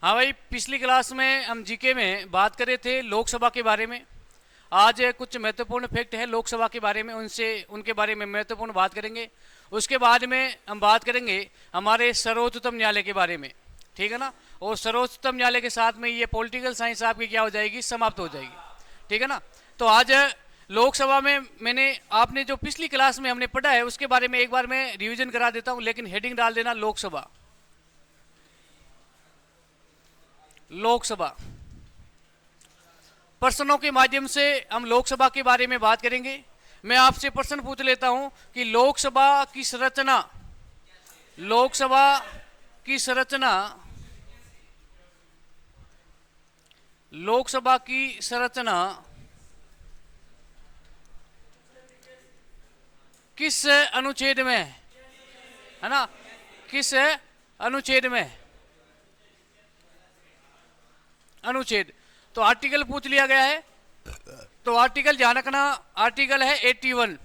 हाँ भाई, पिछली क्लास में हम जीके में बात कर रहे थे लोकसभा के बारे में। आज कुछ महत्वपूर्ण फैक्ट है लोकसभा के बारे में, उनके बारे में महत्वपूर्ण बात करेंगे। उसके बाद में हम बात करेंगे हमारे सर्वोच्चतम न्यायालय के बारे में, ठीक है ना। और सर्वोच्चतम न्यायालय के साथ में ये पॉलिटिकल साइंस आपकी क्या हो जाएगी, समाप्त हो जाएगी, ठीक है ना। तो आज लोकसभा में आपने जो पिछली क्लास में हमने पढ़ा है उसके बारे में एक बार मैं रिवीजन करा देता हूँ, लेकिन हेडिंग डाल देना लोकसभा। लोकसभा प्रश्नों के माध्यम से हम लोकसभा के बारे में बात करेंगे। मैं आपसे प्रश्न पूछ लेता हूं कि लोकसभा की संरचना, लोकसभा की संरचना, लोकसभा की संरचना किस अनुच्छेद में है ना, किस अनुच्छेद में, अनुच्छेद। तो आर्टिकल पूछ लिया गया है, तो आर्टिकल ध्यान रखना, आर्टिकल है 81।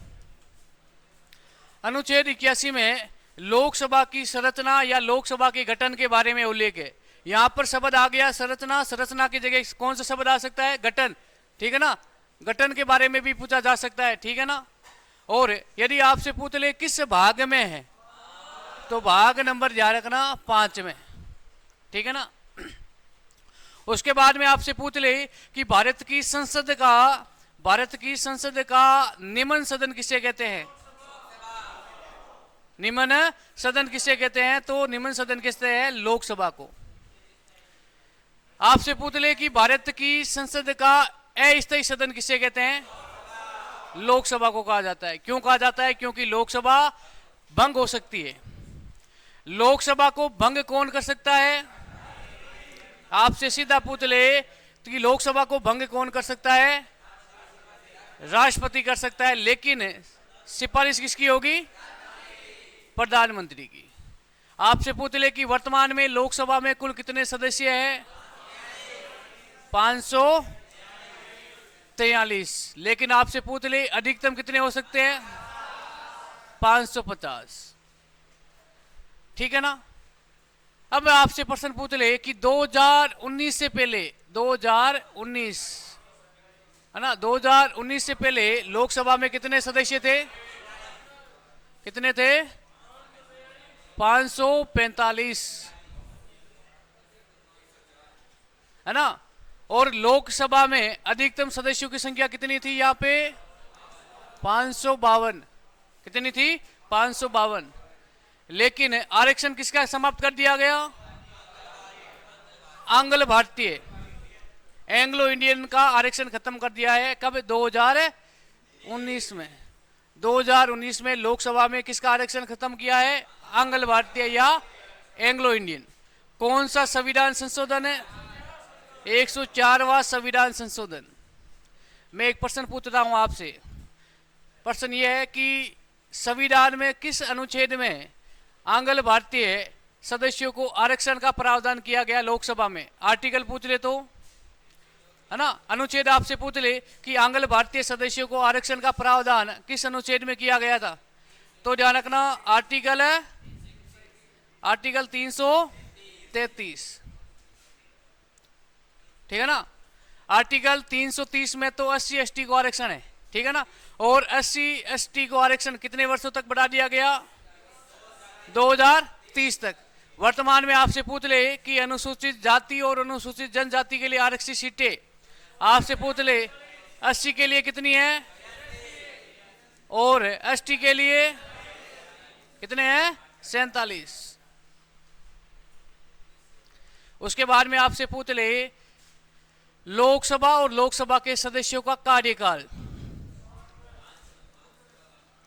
अनुच्छेद 81 में लोकसभा की संरचना या लोकसभा के गठन के बारे में उल्लेख है। यहां पर शब्द आ गया संरचना, संरचना की जगह कौन सा शब्द आ सकता है, गठन, ठीक है ना। गठन के बारे में भी पूछा जा सकता है, ठीक है ना। और यदि आपसे पूछ ले किस भाग में है, तो भाग नंबर ध्यान रखना 5 में, ठीक है ना। उसके बाद में आपसे पूछ ले कि भारत की संसद का निम्न सदन किसे कहते हैं, निम्न सदन किसे कहते हैं, तो निम्न सदन किससे है, लोकसभा को। आपसे पूछ ले कि भारत की संसद का अस्थायी सदन किसे कहते हैं, लोकसभा को कहा जाता है। क्यों कहा जाता है, क्योंकि लोकसभा भंग हो सकती है। लोकसभा को भंग कौन कर सकता है, आपसे सीधा पूछ ले कि लोकसभा को भंग कौन कर सकता है, राष्ट्रपति कर सकता है, लेकिन सिफारिश किसकी होगी, प्रधानमंत्री की। आपसे पूछ ले कि वर्तमान में लोकसभा में कुल कितने सदस्य हैं, 543, लेकिन आपसे पूछ ले अधिकतम कितने हो सकते हैं, 550, ठीक है ना। अब मैं आपसे प्रश्न पूछ ले कि 2019 से पहले, 2019 है ना, 2019 से पहले लोकसभा में कितने सदस्य थे, कितने थे, 545, है ना। और लोकसभा में अधिकतम सदस्यों की संख्या कितनी थी, यहां पे 552, कितनी थी, 552। लेकिन आरक्षण किसका समाप्त कर दिया गया, आंग्ल भारतीय, एंग्लो इंडियन का आरक्षण खत्म कर दिया है। कब, 2019 में। 2019 में लोकसभा में किसका आरक्षण खत्म किया है, आंग्ल भारतीय या एंग्लो इंडियन। कौन सा संविधान संशोधन है, 104वां संविधान संशोधन। मैं एक प्रश्न पूछ रहा हूं आपसे, प्रश्न यह है कि संविधान में किस अनुच्छेद में आंग्ल भारतीय सदस्यों को आरक्षण का प्रावधान किया गया लोकसभा में। आर्टिकल पूछ ले तो, है ना, अनुच्छेद आपसे पूछ ले कि आंग्ल भारतीय सदस्यों को आरक्षण का प्रावधान किस अनुच्छेद में किया गया था, तो ध्यान रखना आर्टिकल 333, ठीक है ना। आर्टिकल 330 में तो SC/ST को आरक्षण है, ठीक है ना। और SC/ST को आरक्षण कितने वर्षों तक बढ़ा दिया गया, 2030 तक। वर्तमान में आपसे पूछ ले कि अनुसूचित जाति और अनुसूचित जनजाति के लिए आरक्षित सीटें, आपसे पूछ ले SC के लिए कितनी है, और ST के लिए कितने हैं, 47। उसके बाद में आपसे पूछ ले लोकसभा और लोकसभा के सदस्यों का कार्यकाल,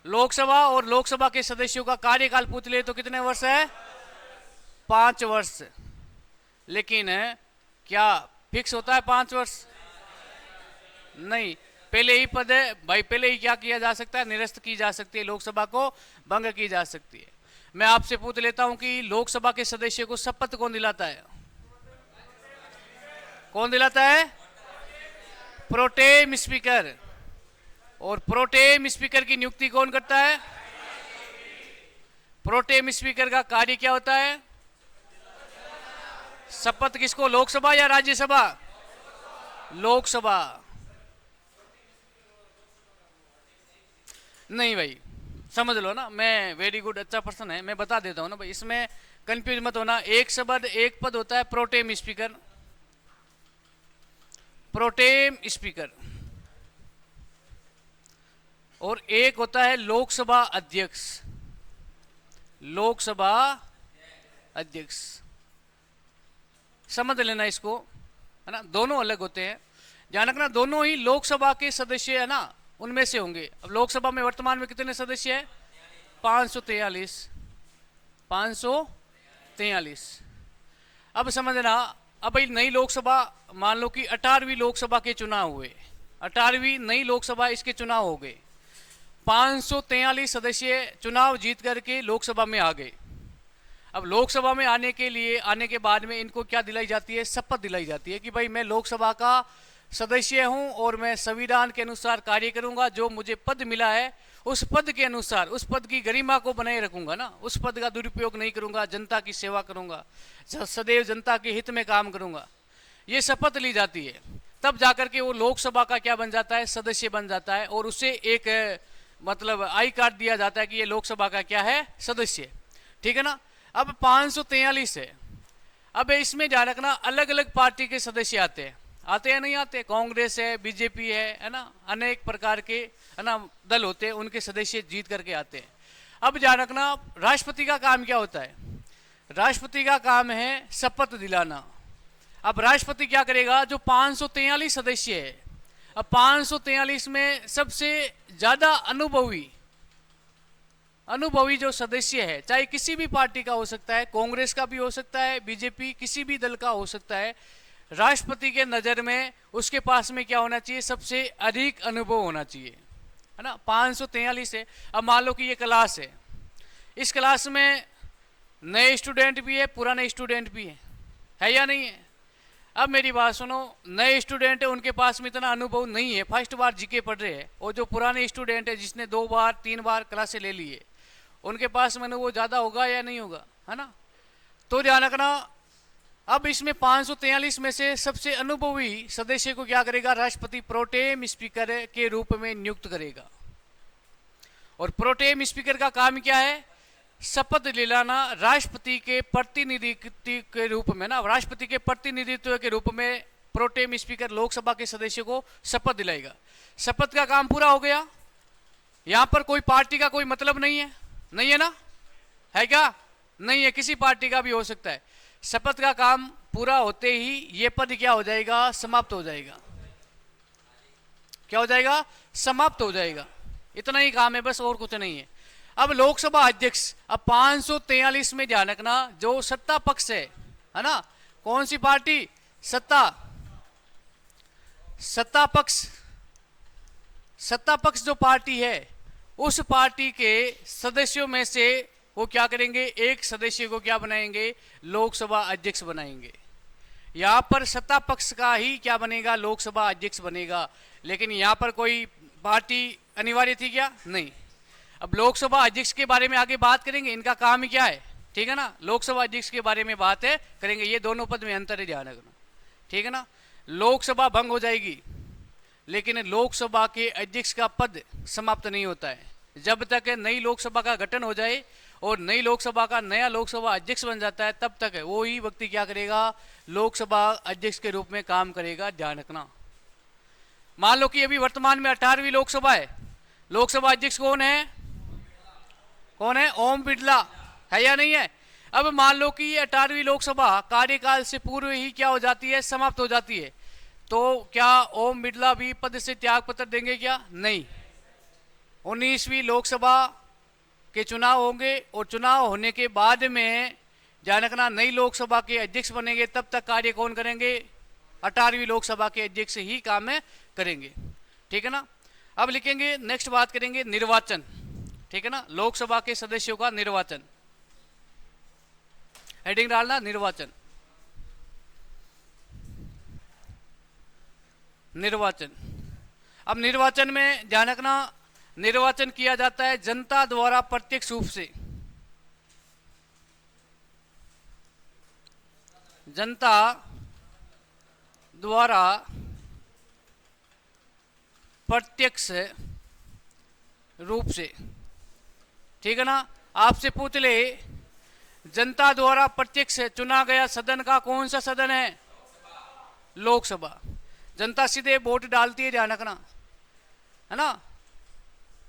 लोकसभा और लोकसभा के सदस्यों का कार्यकाल पूछ ले तो कितने वर्ष है, 5 वर्ष। लेकिन क्या फिक्स होता है 5 वर्ष, नहीं, पहले ही पद है भाई, पहले ही क्या किया जा सकता है, निरस्त की जा सकती है, लोकसभा को भंग की जा सकती है। मैं आपसे पूछ लेता हूं कि लोकसभा के सदस्य को शपथ कौन दिलाता है, कौन दिलाता है, प्रोटेम स्पीकर। और प्रोटेम स्पीकर की नियुक्ति कौन करता है, प्रोटेम स्पीकर का कार्य क्या होता है, शपथ किसको, लोकसभा या राज्यसभा? लोकसभा। नहीं भाई, समझ लो ना, मैं वेरी गुड, अच्छा पर्सन है, मैं बता देता हूँ ना भाई, इसमें कंफ्यूज मत होना। एक शब्द एक पद होता है प्रोटेम स्पीकर, प्रोटेम स्पीकर, और एक होता है लोकसभा अध्यक्ष, लोकसभा अध्यक्ष। समझ लेना इसको, है ना, दोनों अलग होते हैं। ध्यान रखना, दोनों ही लोकसभा के सदस्य है ना, उनमें से होंगे। अब लोकसभा में वर्तमान में कितने सदस्य हैं? 543, 543। अब समझना, अब भाई नई लोकसभा, मान लो कि 18वीं लोकसभा के चुनाव हुए, 18वीं नई लोकसभा इसके चुनाव हो गए, 543 सदस्य चुनाव जीत करके लोकसभा में आ गए। अब लोकसभा में आने के लिए, आने के बाद में इनको क्या दिलाई जाती है? शपथ दिलाई जाती है कि भाई मैं लोकसभा का सदस्य हूं और मैं संविधान के अनुसार कार्य करूंगा, जो मुझे पद मिला है उस पद के अनुसार, उस पद की गरिमा को बनाए रखूंगा ना, उस पद का दुरुपयोग नहीं करूंगा, जनता की सेवा करूंगा, सदैव जनता के हित में काम करूंगा। ये शपथ ली जाती है, तब जाकर के वो लोकसभा का क्या बन जाता है? सदस्य बन जाता है, और उसे एक मतलब आई कार्ड दिया जाता है कि ये लोकसभा का क्या है? सदस्य। ठीक है ना। अब 543 है। अब इसमें ध्यान रखना, अलग अलग पार्टी के सदस्य आते हैं, आते हैं नहीं आते? कांग्रेस है, बीजेपी है ना, अनेक प्रकार के है ना दल होते हैं, उनके सदस्य जीत करके आते हैं। अब ध्यान रखना, राष्ट्रपति का काम क्या होता है? राष्ट्रपति का काम है शपथ दिलाना। अब राष्ट्रपति क्या करेगा? जो 543 सदस्य है, अब 543 में सबसे ज्यादा अनुभवी जो सदस्य है, चाहे किसी भी पार्टी का हो सकता है, कांग्रेस का भी हो सकता है, बीजेपी, किसी भी दल का हो सकता है, राष्ट्रपति के नजर में उसके पास में क्या होना चाहिए? सबसे अधिक अनुभव होना चाहिए, है ना। 543 है। अब मान लो कि ये क्लास है, इस क्लास में नए स्टूडेंट भी है, पुराने स्टूडेंट भी है या नहीं है? अब मेरी बात सुनो, नए स्टूडेंट है, उनके पास में इतना अनुभव नहीं है, फर्स्ट बार जीके पढ़ रहे हैं, और जो पुराने स्टूडेंट है जिसने 2 बार 3 बार क्लासें ले ली है, उनके पास में वो ज्यादा होगा या नहीं होगा, है ना। तो ध्यान रखना, अब इसमें 543 में से सबसे अनुभवी सदस्य को क्या करेगा? राष्ट्रपति प्रोटेम स्पीकर के रूप में नियुक्त करेगा। और प्रोटेम स्पीकर का काम क्या है? शपथ दिलाना, राष्ट्रपति के प्रतिनिधित्व के रूप में ना, राष्ट्रपति के प्रतिनिधित्व के रूप में प्रोटेम स्पीकर लोकसभा के सदस्य को शपथ दिलाएगा। शपथ का काम पूरा हो गया। यहां पर कोई पार्टी का कोई मतलब नहीं है, नहीं है ना, है क्या? नहीं है, किसी पार्टी का भी हो सकता है। शपथ का काम पूरा होते ही ये पद क्या हो जाएगा? समाप्त हो जाएगा। क्या हो जाएगा? समाप्त हो जाएगा। इतना ही काम है बस, और कुछ नहीं है। अब लोकसभा अध्यक्ष, अब 543 में ध्यान रखना, जो सत्ता पक्ष है ना, कौन सी पार्टी? सत्ता पक्ष जो पार्टी है, उस पार्टी के सदस्यों में से वो क्या करेंगे? एक सदस्य को क्या बनाएंगे? लोकसभा अध्यक्ष बनाएंगे। यहां पर सत्ता पक्ष का ही क्या बनेगा? लोकसभा अध्यक्ष बनेगा। लेकिन यहां पर कोई पार्टी अनिवार्य थी क्या? नहीं। अब लोकसभा अध्यक्ष के बारे में आगे बात करेंगे, इनका काम क्या है, ठीक है ना। लोकसभा अध्यक्ष के बारे में बात है करेंगे, ये दोनों पद में अंतर है, ध्यान रखना, ठीक है ना। लोकसभा भंग हो जाएगी, लेकिन लोकसभा के अध्यक्ष का पद समाप्त नहीं होता है। जब तक नई लोकसभा का गठन हो जाए और नई लोकसभा का नया लोकसभा अध्यक्ष बन जाता है, तब तक वो ही व्यक्ति क्या करेगा? लोकसभा अध्यक्ष के रूप में काम करेगा, ध्यान रखना। मान लो कि अभी वर्तमान में 18वीं लोकसभा है, लोकसभा अध्यक्ष कौन है? ओम बिड़ला, है या नहीं है? अब मान लो कि ये 18वीं लोकसभा कार्यकाल से पूर्व ही क्या हो जाती है? समाप्त हो जाती है। तो क्या ओम बिड़ला भी पद से त्याग पत्र देंगे क्या? नहीं। 19वीं लोकसभा के चुनाव होंगे, और चुनाव होने के बाद में ध्यान रखना, नई लोकसभा के अध्यक्ष बनेंगे, तब तक कार्य कौन करेंगे? 18वीं लोकसभा के अध्यक्ष ही काम करेंगे, ठीक है ना। अब लिखेंगे, नेक्स्ट बात करेंगे निर्वाचन, ठीक है ना, लोकसभा के सदस्यों का निर्वाचन। हेडिंग डालना निर्वाचन। निर्वाचन, अब निर्वाचन में ध्यान रखना, निर्वाचन किया जाता है जनता द्वारा प्रत्यक्ष रूप से। जनता द्वारा प्रत्यक्ष रूप से, ठीक है ना। आपसे पूछ ले, जनता द्वारा प्रत्यक्ष चुना गया सदन का कौन सा सदन है? लोकसभा। जनता सीधे वोट डालती है, ध्यान रखना, है ना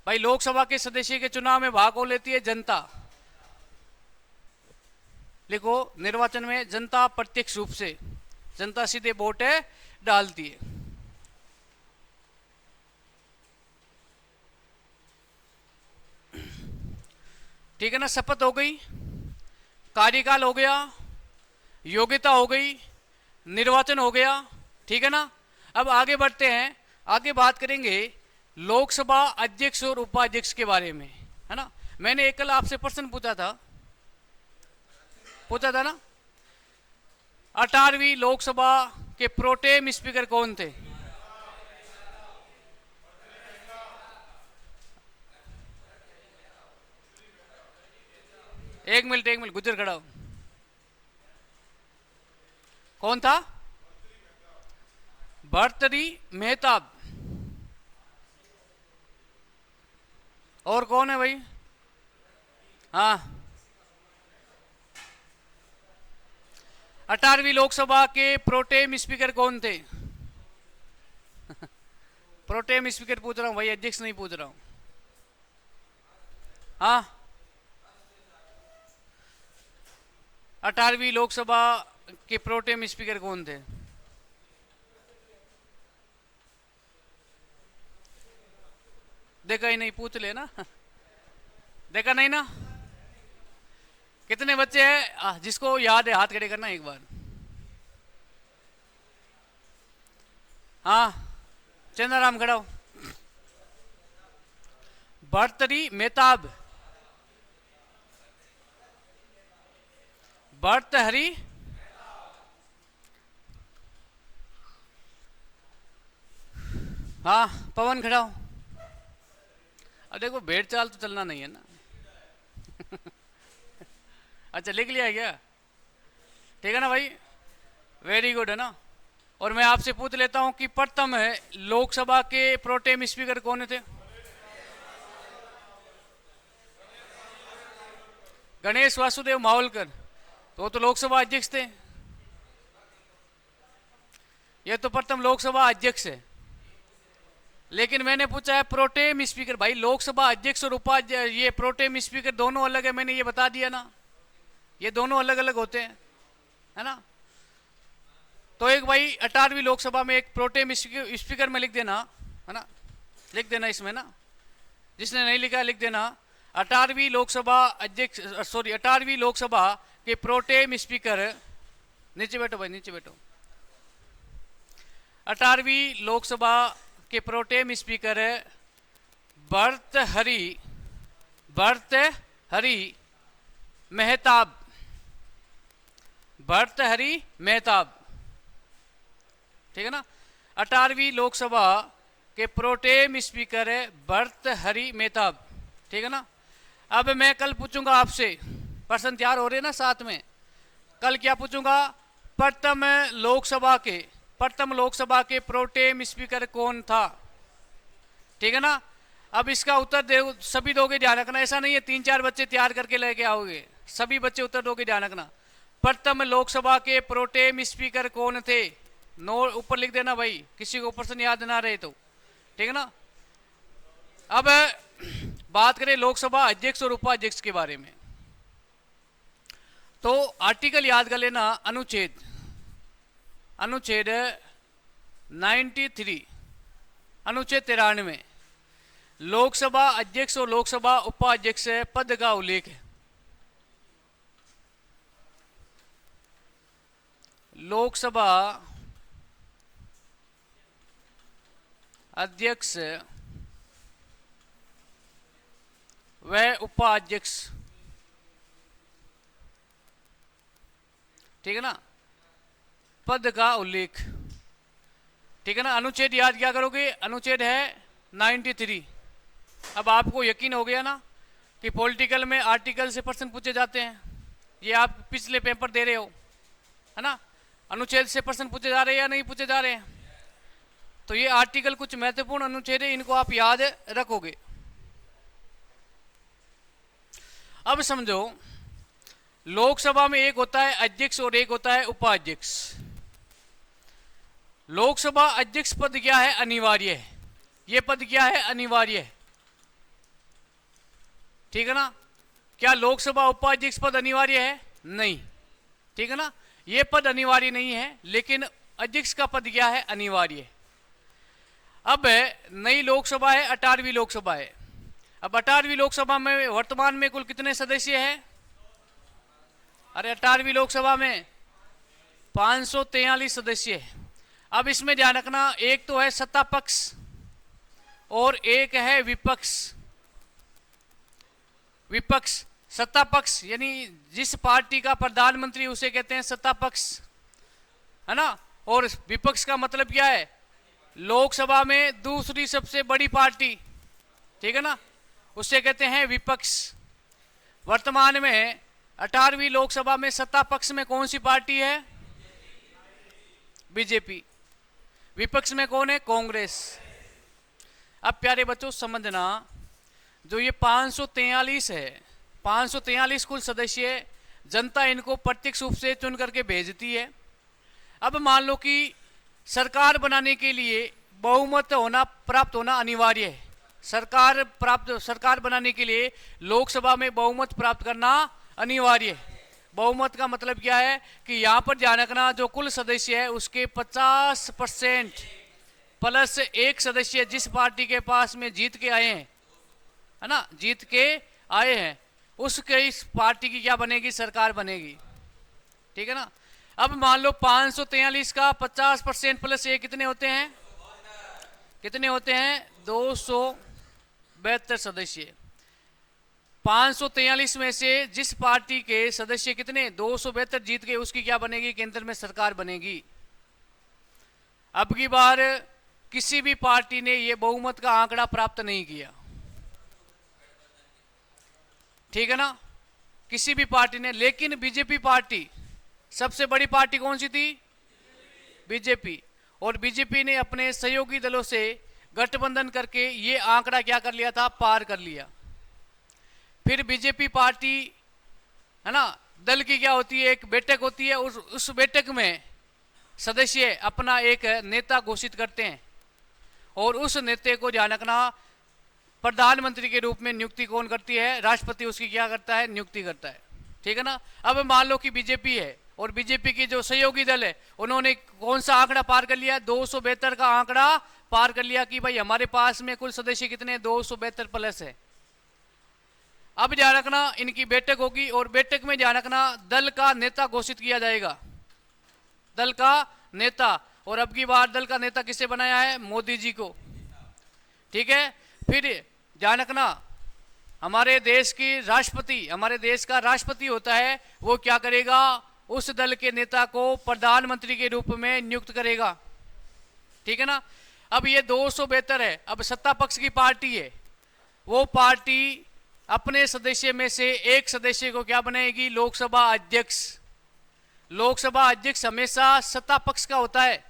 भाई। लोकसभा के सदस्य के चुनाव में भाग कौन लेती है? जनता। लिखो निर्वाचन में जनता प्रत्यक्ष रूप से, जनता सीधे वोट डालती है। ठीक है ना। शपथ हो गई, कार्यकाल हो गया, योग्यता हो गई, निर्वाचन हो गया, ठीक है ना। अब आगे बढ़ते हैं, आगे बात करेंगे लोकसभा अध्यक्ष और उपाध्यक्ष के बारे में, है ना। मैंने एक कल आपसे प्रश्न पूछा था ना, 18वीं लोकसभा के प्रोटेम स्पीकर कौन थे? एक मिनट गुजर खड़ा हो। कौन था? भर्तृहरि मेहताब। और कौन है भाई? हाँ, 18वीं लोकसभा के प्रोटेम स्पीकर कौन थे? प्रोटेम स्पीकर पूछ रहा हूं भाई, अध्यक्ष नहीं पूछ रहा हूं। हाँ, 18वीं लोकसभा के प्रोटेम स्पीकर कौन थे? देखा ही नहीं, पूछ लेना। देखा नहीं ना? कितने बच्चे हैं जिसको याद है? हाथ खड़े करना एक बार। हाँ, चंद्राराम खड़ा हो। भर्तृहरि मेहताब, भर्तृहरि हाँ, पवन खड़ा हो। अब देखो भेड़ चाल तो चलना नहीं है ना। अच्छा, लिख लिया क्या? ठीक है ना भाई, वेरी गुड, है ना। और मैं आपसे पूछ लेता हूं कि प्रथम लोकसभा के प्रोटेम स्पीकर कौन थे? गणेश वासुदेव मावलकर, तो लोकसभा अध्यक्ष थे। ये तो प्रथम लोकसभा अध्यक्ष है। लेकिन मैंने पूछा है प्रोटेम स्पीकर। भाई लोकसभा अध्यक्ष और उपाध्यक्ष, ये प्रोटेम स्पीकर दोनों अलग है, मैंने ये बता दिया ना। ये दोनों अलग अलग होते हैं, है ना। तो एक भाई 18वीं लोकसभा में एक प्रोटेम स्पीकर में लिख देना, है ना, लिख देना इसमें ना। जिसने नहीं लिखा लिख देना 18वीं लोकसभा अध्यक्ष, सॉरी 18वीं लोकसभा के प्रोटेम स्पीकर। नीचे बैठो भाई, नीचे बैठो। 18वीं लोकसभा के प्रोटेम स्पीकर भर्तृहरि मेहताब, भर्तृहरि मेहताब, ठीक है ना। 18वीं लोकसभा के प्रोटेम स्पीकर है भर्तृहरि मेहताब, ठीक है ना। अब मैं कल पूछूंगा आपसे, प्रश्न तैयार हो रहे हैं ना साथ में। कल क्या पूछूंगा? प्रथम लोकसभा के प्रोटेम स्पीकर कौन था, ठीक है ना। अब इसका उत्तर दे सभी दोगे, ध्यान रखना। ऐसा नहीं है 3-4 बच्चे तैयार करके लेके आओगे, सभी बच्चे उत्तर दोगे, ध्यान रखना। प्रथम लोकसभा के प्रोटेम स्पीकर कौन थे? नो ऊपर लिख देना भाई, किसी को प्रश्न याद ना रहे तो, ठीक है ना। अब बात करें लोकसभा अध्यक्ष और उपाध्यक्ष के बारे में, तो आर्टिकल याद कर लेना। अनुच्छेद 93, अनुच्छेद 93 लोकसभा अध्यक्ष और लोकसभा उपाध्यक्ष पद का उल्लेख है। लोकसभा अध्यक्ष व उपाध्यक्ष, ठीक है ना, पद का उल्लेख, ठीक है ना। अनुच्छेद याद क्या करोगे? अनुच्छेद है 93। अब आपको यकीन हो गया ना कि पॉलिटिकल में आर्टिकल से प्रश्न पूछे जाते हैं। ये आप पिछले पेपर दे रहे हो, है ना। अनुच्छेद से प्रश्न पूछे जा रहे हैं या नहीं पूछे जा रहे हैं। तो ये आर्टिकल कुछ महत्वपूर्ण अनुच्छेद है, इनको आप याद रखोगे। अब समझो, लोकसभा में एक होता है अध्यक्ष और एक होता है उपाध्यक्ष। लोकसभा अध्यक्ष पद क्या है? अनिवार्य है। यह पद क्या है? अनिवार्य है। ठीक है ना। क्या लोकसभा उपाध्यक्ष पद अनिवार्य है? नहीं। ठीक है ना, यह पद अनिवार्य नहीं है, लेकिन अध्यक्ष का पद क्या है? अनिवार्य है। अब नई लोकसभा है, 18वीं लोकसभा है। अब 18वीं लोकसभा में वर्तमान में कुल कितने सदस्य हैं? अरे 18वीं लोकसभा में 543 सदस्य है। अब इसमें ध्यान रखना, एक तो है सत्ता पक्ष और एक है विपक्ष। विपक्ष, सत्ता पक्ष यानी जिस पार्टी का प्रधानमंत्री, उसे कहते हैं सत्ता पक्ष, है ना। और विपक्ष का मतलब क्या है? लोकसभा में दूसरी सबसे बड़ी पार्टी, ठीक है ना, उससे कहते हैं विपक्ष। वर्तमान में 18वीं लोकसभा में सत्ता पक्ष में कौन सी पार्टी है? बीजेपी। विपक्ष में कौन है? कांग्रेस। अब प्यारे बच्चों समझना, जो ये 543 है, 543 कुल सदस्य, जनता इनको प्रत्यक्ष रूप से चुन करके भेजती है। अब मान लो कि सरकार बनाने के लिए बहुमत प्राप्त होना अनिवार्य है। सरकार बनाने के लिए लोकसभा में बहुमत प्राप्त करना अनिवार्य है। बहुमत का मतलब क्या है कि यहाँ पर ध्यान रखना, जो कुल सदस्य है उसके 50% प्लस एक सदस्य जिस पार्टी के पास में जीत के आए हैं, है ना, जीत के आए हैं, उसके इस पार्टी की क्या बनेगी? सरकार बनेगी। ठीक है ना। अब मान लो 543 का 50% प्लस एक कितने होते हैं? कितने होते हैं? 272 सदस्य। 543 में से जिस पार्टी के सदस्य कितने? 272 जीत गए, उसकी क्या बनेगी? केंद्र में सरकार बनेगी। अब की बार किसी भी पार्टी ने यह बहुमत का आंकड़ा प्राप्त नहीं किया, ठीक है ना, किसी भी पार्टी ने। लेकिन बीजेपी पार्टी, सबसे बड़ी पार्टी कौन सी थी? बीजेपी। और बीजेपी ने अपने सहयोगी दलों से गठबंधन करके ये आंकड़ा क्या कर लिया था? पार कर लिया। फिर बीजेपी पार्टी, है ना, दल की क्या होती है? एक बैठक होती है। उस बैठक में सदस्य अपना एक नेता घोषित करते हैं, और उस नेता को ध्यान रखना, प्रधानमंत्री के रूप में नियुक्ति कौन करती है? राष्ट्रपति उसकी क्या करता है? नियुक्ति करता है। ठीक है ना। अब मान लो कि बीजेपी है और बीजेपी की जो सहयोगी दल है, उन्होंने कौन सा आंकड़ा पार कर लिया? 272 का आंकड़ा पार कर लिया कि भाई हमारे पास में कुल सदस्य कितने? 272 प्लस है। अब ध्यान रखना, इनकी बैठक होगी और बैठक में ध्यान रखना दल का नेता घोषित किया जाएगा। दल का नेता। और अब की बार दल का नेता किसे बनाया है? मोदी जी को। ठीक है। फिर ध्यान रखना, हमारे देश की राष्ट्रपति, हमारे देश का राष्ट्रपति होता है, वो क्या करेगा? उस दल के नेता को प्रधानमंत्री के रूप में नियुक्त करेगा। ठीक है ना। अब ये 272 है। अब सत्ता पक्ष की पार्टी है, वो पार्टी अपने सदस्य में से एक सदस्य को क्या बनाएगी? लोकसभा अध्यक्ष। लोकसभा अध्यक्ष हमेशा सत्ता पक्ष का होता है,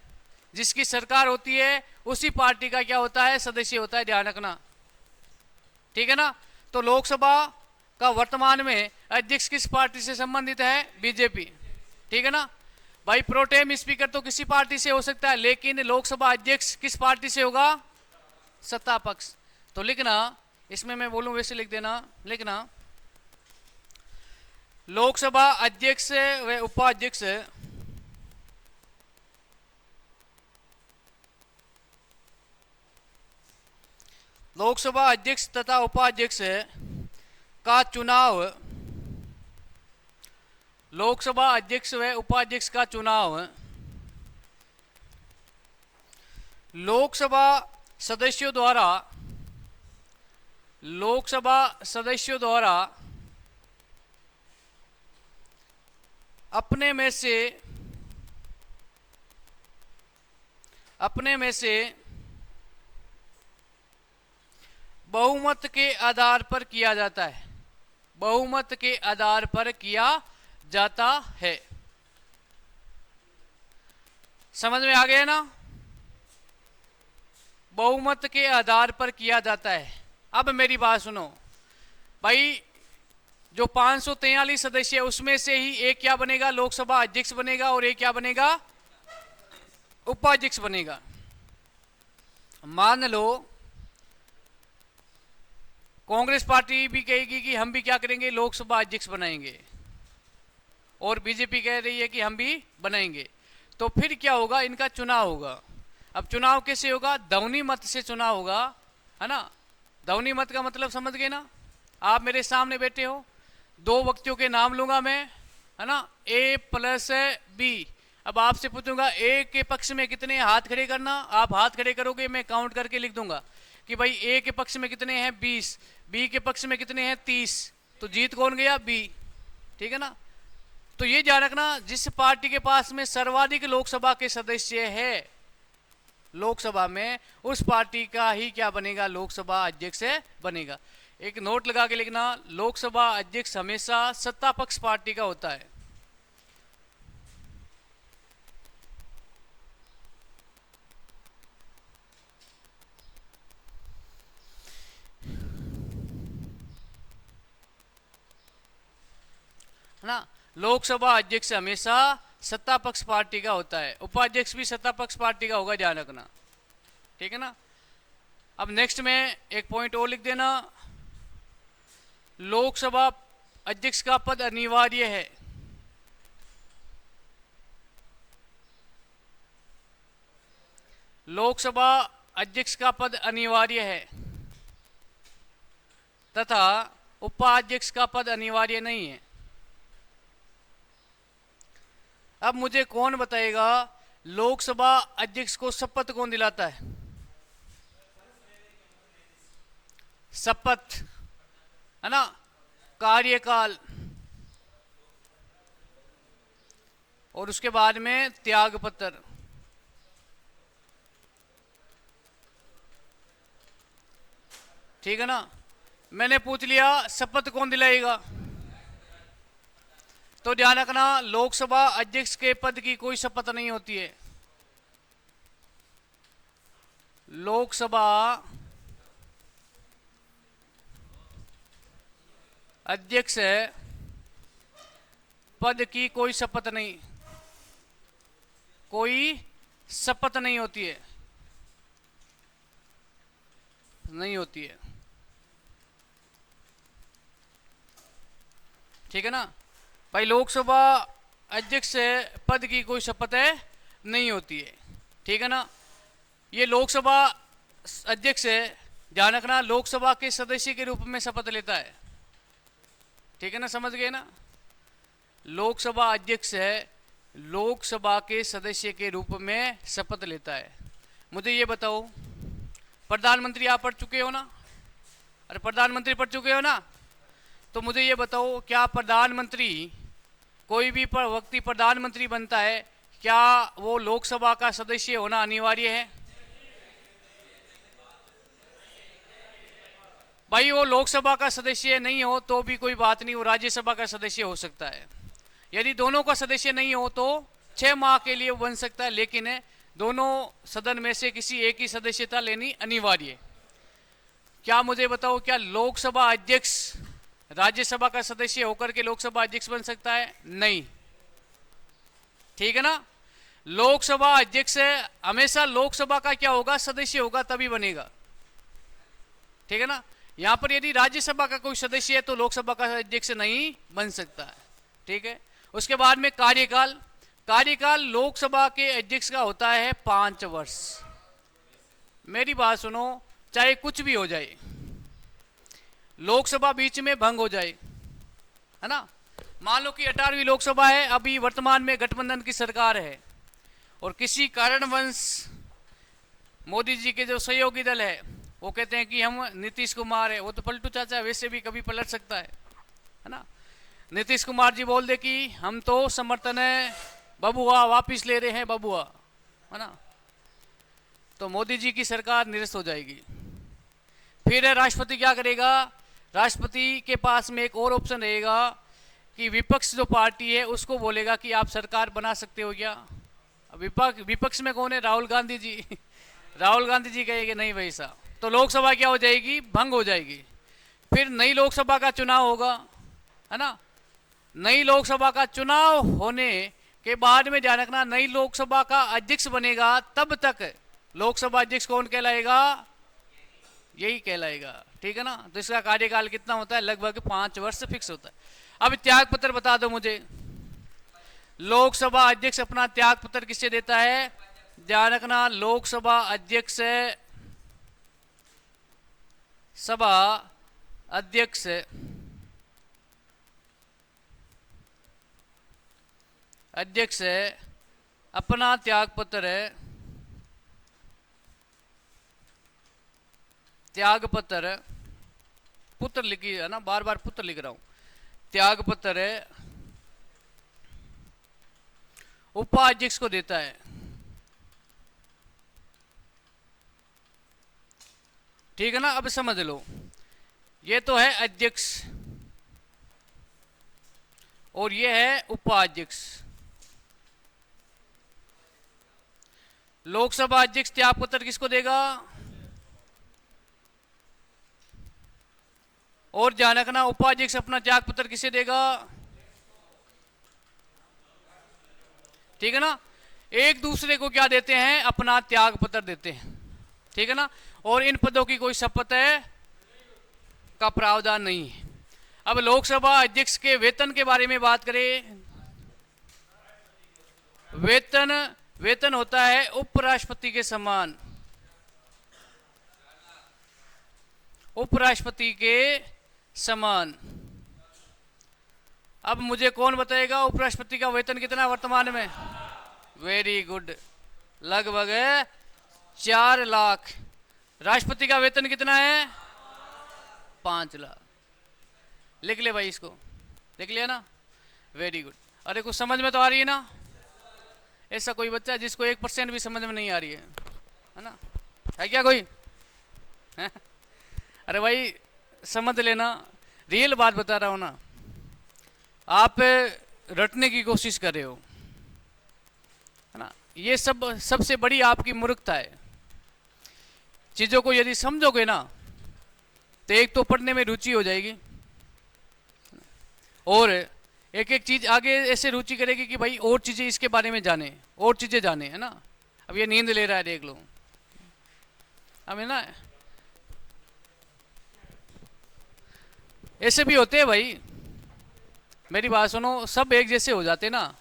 जिसकी सरकार होती है उसी पार्टी का क्या होता है? सदस्य होता है। ध्यान रखना, ठीक है ना। तो लोकसभा का वर्तमान में अध्यक्ष किस पार्टी से संबंधित है? बीजेपी। ठीक है ना भाई। प्रोटेम स्पीकर तो किसी पार्टी से हो सकता है, लेकिन लोकसभा अध्यक्ष किस पार्टी से होगा? सत्ता पक्ष। तो लिखना, इसमें मैं बोलूं वैसे लिख देना, लिखना लोकसभा अध्यक्ष व उपाध्यक्ष लोकसभा अध्यक्ष तथा उपाध्यक्ष का चुनाव, लोकसभा अध्यक्ष व उपाध्यक्ष का चुनाव लोकसभा सदस्यों द्वारा अपने में से बहुमत के आधार पर किया जाता है। बहुमत के आधार पर किया जाता है। समझ में आ गया ना? बहुमत के आधार पर किया जाता है। अब मेरी बात सुनो भाई, जो 543 सदस्य है उसमें से ही एक क्या बनेगा, लोकसभा अध्यक्ष बनेगा, और एक क्या बनेगा, उपाध्यक्ष बनेगा। मान लो कांग्रेस पार्टी भी कहेगी कि हम भी क्या करेंगे, लोकसभा अध्यक्ष बनाएंगे, और बीजेपी कह रही है कि हम भी बनाएंगे, तो फिर क्या होगा, इनका चुनाव होगा। अब चुनाव कैसे होगा, ध्वनि मत से चुनाव होगा, है ना। ध्वनि मत का मतलब समझ गए ना? आप मेरे सामने बैठे हो, दो व्यक्तियों के नाम लूंगा मैं, है ना, ए प्लस बी। अब आपसे पूछूंगा ए के पक्ष में कितने, हाथ खड़े करना। आप हाथ खड़े करोगे, मैं काउंट करके लिख दूंगा कि भाई ए के पक्ष में कितने हैं 20, बी के पक्ष में कितने हैं 30, तो जीत कौन गया, बी। ठीक है ना। तो ये ध्यान रखना, जिस पार्टी के पास में सर्वाधिक लोकसभा के सदस्य है लोकसभा में, उस पार्टी का ही क्या बनेगा, लोकसभा अध्यक्ष बनेगा। एक नोट लगा के लिखना, लोकसभा अध्यक्ष हमेशा सत्ता पक्ष पार्टी का होता है। ना, लोकसभा अध्यक्ष हमेशा सत्ता पक्ष पार्टी का होता है, उपाध्यक्ष भी सत्ता पक्ष पार्टी का होगा, ध्यान रखना। ठीक है ना। अब नेक्स्ट में एक पॉइंट और लिख देना, लोकसभा अध्यक्ष का पद अनिवार्य है। लोकसभा अध्यक्ष का पद अनिवार्य है तथा उपाध्यक्ष का पद अनिवार्य नहीं है। अब मुझे कौन बताएगा, लोकसभा अध्यक्ष को शपथ कौन दिलाता है? शपथ, है ना, कार्यकाल, और उसके बाद में त्याग पत्र। ठीक है ना। मैंने पूछ लिया शपथ कौन दिलाएगा, तो ध्यान रखना, लोकसभा अध्यक्ष के पद की कोई शपथ नहीं होती है। लोकसभा अध्यक्ष पद की कोई शपथ नहीं, कोई शपथ नहीं होती है, नहीं होती है। ठीक है ना भाई, लोकसभा अध्यक्ष पद की कोई शपथ नहीं होती है। ठीक है ना। ये लोकसभा अध्यक्ष, ध्यान रखना, लोकसभा के सदस्य के रूप में शपथ लेता है। ठीक है ना, समझ गए ना। लोकसभा अध्यक्ष लोकसभा के सदस्य के रूप में शपथ लेता है। मुझे ये बताओ, प्रधानमंत्री आप पढ़ चुके हो ना? अरे प्रधानमंत्री पढ़ चुके हो ना? तो मुझे ये बताओ, क्या प्रधानमंत्री, कोई भी व्यक्ति प्रधानमंत्री बनता है, क्या वो लोकसभा का सदस्य होना अनिवार्य है? भाई वो लोकसभा का सदस्य नहीं हो तो भी कोई बात नहीं, वो राज्यसभा का सदस्य हो सकता है। यदि दोनों का सदस्य नहीं हो तो 6 माह के लिए बन सकता है, लेकिन दोनों सदन में से किसी एक ही सदस्यता लेनी अनिवार्य है। क्या मुझे बताओ, क्या लोकसभा अध्यक्ष राज्यसभा का सदस्य होकर के लोकसभा अध्यक्ष बन सकता है? नहीं। ठीक है ना। लोकसभा अध्यक्ष हमेशा लोकसभा का क्या होगा, सदस्य होगा, तभी बनेगा। ठीक है ना। यहां पर यदि राज्यसभा का कोई सदस्य है तो लोकसभा का अध्यक्ष नहीं बन सकता है। ठीक है। उसके बाद में कार्यकाल, कार्यकाल लोकसभा के अध्यक्ष का होता है 5 वर्ष। मेरी बात सुनो, चाहे कुछ भी हो जाए, लोकसभा बीच में भंग हो जाए, है ना, मान लो कि 18वीं लोकसभा है, अभी वर्तमान में गठबंधन की सरकार है, और किसी कारणवश मोदी जी के जो सहयोगी दल है वो कहते हैं कि हम नीतीश कुमार है, वो तो पलटू चाचा वैसे भी कभी पलट सकता है ना। नीतीश कुमार जी बोल दे कि हम तो समर्थन है बबुआ वापिस ले रहे हैं बबुआ, है ना, तो मोदी जी की सरकार निरस्त हो जाएगी। फिर राष्ट्रपति क्या करेगा, राष्ट्रपति के पास में एक और ऑप्शन रहेगा कि विपक्ष जो पार्टी है उसको बोलेगा कि आप सरकार बना सकते हो क्या। विपक्ष में कौन है? राहुल गांधी जी। राहुल गांधी जी कहेंगे नहीं भाई साहब, तो लोकसभा क्या हो जाएगी? भंग हो जाएगी। फिर नई लोकसभा का चुनाव होगा, है ना। नई लोकसभा का चुनाव होने के बाद में ध्यान रखना, नई लोकसभा का अध्यक्ष बनेगा, तब तक लोकसभा अध्यक्ष कौन कहलाएगा? यही कहलाएगा, ठीक है ना। तो इसका कार्यकाल कितना होता है? लगभग 5 वर्ष फिक्स होता है। अब त्याग पत्र बता दो मुझे, लोकसभा अध्यक्ष अपना त्याग पत्र किससे देता है? ध्यान रखना, लोकसभा अध्यक्ष सभा अध्यक्ष अपना त्याग पत्र पुत्र लिखी है ना, बार बार पुत्र लिख रहा हूं, त्याग पत्र उपाध्यक्ष को देता है, ठीक है ना। अब समझ लो, ये तो है अध्यक्ष और ये है उपाध्यक्ष। लोकसभा अध्यक्ष त्याग पत्र किसको देगा? और ध्यान रखना, उपाध्यक्ष अपना त्याग पत्र किसे देगा? ठीक है ना। एक दूसरे को क्या देते हैं? अपना त्याग पत्र देते हैं, ठीक है ना। और इन पदों की कोई शपथ का प्रावधान नहीं है। अब लोकसभा अध्यक्ष के वेतन के बारे में बात करें, वेतन होता है उपराष्ट्रपति के समान, उपराष्ट्रपति के समान। अब मुझे कौन बताएगा उपराष्ट्रपति का वेतन कितना वर्तमान में? वेरी गुड, लगभग 4 लाख। राष्ट्रपति का वेतन कितना है? 5 लाख। लिख ले भाई, इसको लिख लिया ना, वेरी गुड। अरे कुछ समझ में तो आ रही है ना? ऐसा कोई बच्चा जिसको 1% भी समझ में नहीं आ रही है ना? है क्या कोई? है? अरे भाई समझ लेना, रियल बात बता रहा हूं ना। आप रटने की कोशिश कर रहे हो, है ना। ये सबसे बड़ी आपकी मूर्खता है। चीजों को यदि समझोगे ना, तो एक तो पढ़ने में रुचि हो जाएगी, और एक एक चीज आगे ऐसे रुचि करेगी कि भाई और चीजें इसके बारे में जाने, और चीजें जाने, है ना। अब ये नींद ले रहा है, देख लो। अब है ना, ऐसे भी होते हैं भाई, मेरी बात सुनो, सब एक जैसे हो जाते ना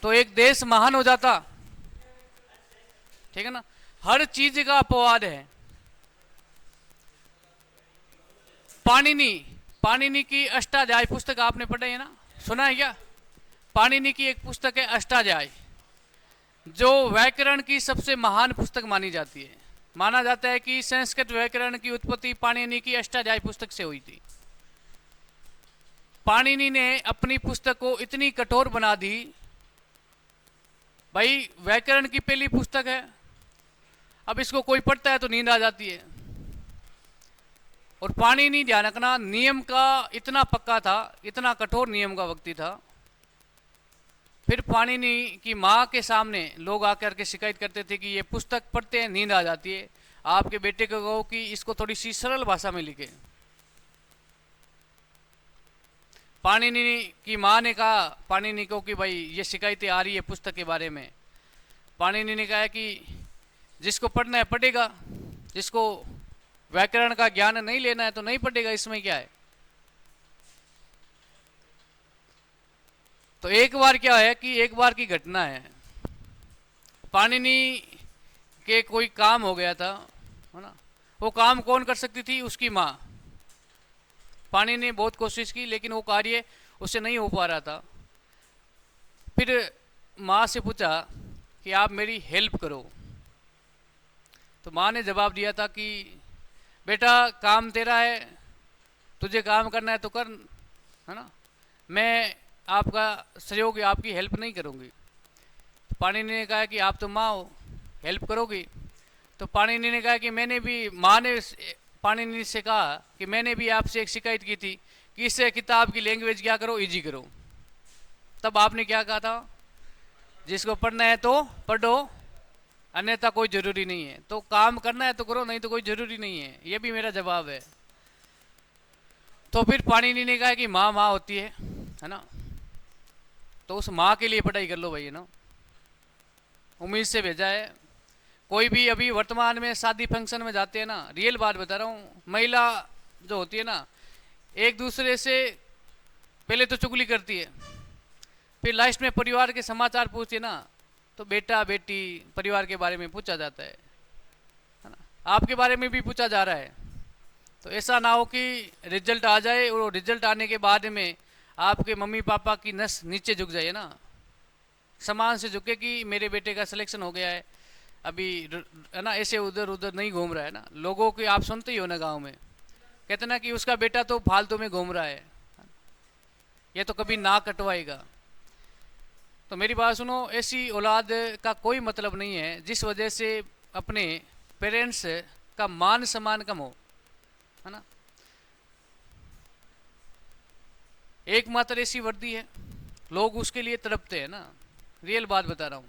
तो एक देश महान हो जाता, ठीक है ना। हर चीज का अपवाद है। पाणिनि की अष्टाध्यायी पुस्तक आपने पढ़ी है ना, सुना है क्या? पाणिनि की एक पुस्तक है अष्टाध्यायी, जो व्याकरण की सबसे महान पुस्तक मानी जाती है। माना जाता है कि संस्कृत व्याकरण की उत्पत्ति पाणिनि की अष्टाध्यायी पुस्तक से हुई थी। पाणिनि ने अपनी पुस्तक को इतनी कठोर बना दी, भाई व्याकरण की पहली पुस्तक है, अब इसको कोई पढ़ता है तो नींद आ जाती है। और पाणिनि, ध्यान रखना, नियम का इतना पक्का था, इतना कठोर नियम का व्यक्ति था। फिर पाणिनि की माँ के सामने लोग आकर के शिकायत करते थे कि ये पुस्तक पढ़ते हैं नींद आ जाती है, आपके बेटे को कहो कि इसको थोड़ी सी सरल भाषा में लिखे। पाणिनि की माँ ने कहा पाणिनि को कि भाई ये शिकायतें आ रही है पुस्तक के बारे में। पाणिनि ने कहा कि जिसको पढ़ना है पढ़ेगा, जिसको व्याकरण का ज्ञान नहीं लेना है तो नहीं पढ़ेगा, इसमें क्या है। तो एक बार क्या है कि एक बार की घटना है, पाणिनि के कोई काम हो गया था, है ना। वो काम कौन कर सकती थी? उसकी माँ। पाणिनि ने बहुत कोशिश की लेकिन वो कार्य उससे नहीं हो पा रहा था। फिर माँ से पूछा कि आप मेरी हेल्प करो। तो माँ ने जवाब दिया था कि बेटा काम तेरा है, तुझे काम करना है तो कर, है ना, मैं आपका सहयोग, आपकी हेल्प नहीं करूँगी। तो पाणिनि ने कहा कि आप तो माँ हो, हेल्प करोगी। तो पाणिनि ने कहा कि मैंने भी, माँ ने पाणिनि से कहा कि मैंने भी आपसे एक शिकायत की थी कि इस किताब की लैंग्वेज क्या करो, इजी करो। तब आपने क्या कहा था? जिसको पढ़ना है तो पढ़ो, अन्यथा कोई जरूरी नहीं है। तो काम करना है तो करो, नहीं तो कोई जरूरी नहीं है। ये भी मेरा जवाब है। तो फिर पाणिनि ने कहा कि माँ माँ होती है ना, तो उस माँ के लिए पढ़ाई कर लो भाई, है ना। उम्मीद से भेजा है। कोई भी अभी वर्तमान में शादी फंक्शन में जाते हैं ना, रियल बात बता रहा हूँ, महिला जो होती है ना, एक दूसरे से पहले तो चुगली करती है, फिर लास्ट में परिवार के समाचार पूछती है ना, तो बेटा बेटी परिवार के बारे में पूछा जाता है ना, आपके बारे में भी पूछा जा रहा है। तो ऐसा ना हो कि रिजल्ट आ जाए और रिजल्ट आने के बाद में आपके मम्मी पापा की नस नीचे झुक जाए ना, समान से झुके कि मेरे बेटे का सिलेक्शन हो गया है, अभी है ना, ऐसे उधर उधर नहीं घूम रहा है ना। लोगों की आप सुनते ही हो ना, गांव में कहते ना कि उसका बेटा तो फालतू में घूम रहा है, ये तो कभी ना कटवाएगा। तो मेरी बात सुनो, ऐसी औलाद का कोई मतलब नहीं है जिस वजह से अपने पेरेंट्स का मान सम्मान कम हो, है ना। एकमात्र ऐसी वर्दी है, लोग उसके लिए तड़पते हैं ना, रियल बात बता रहा हूं।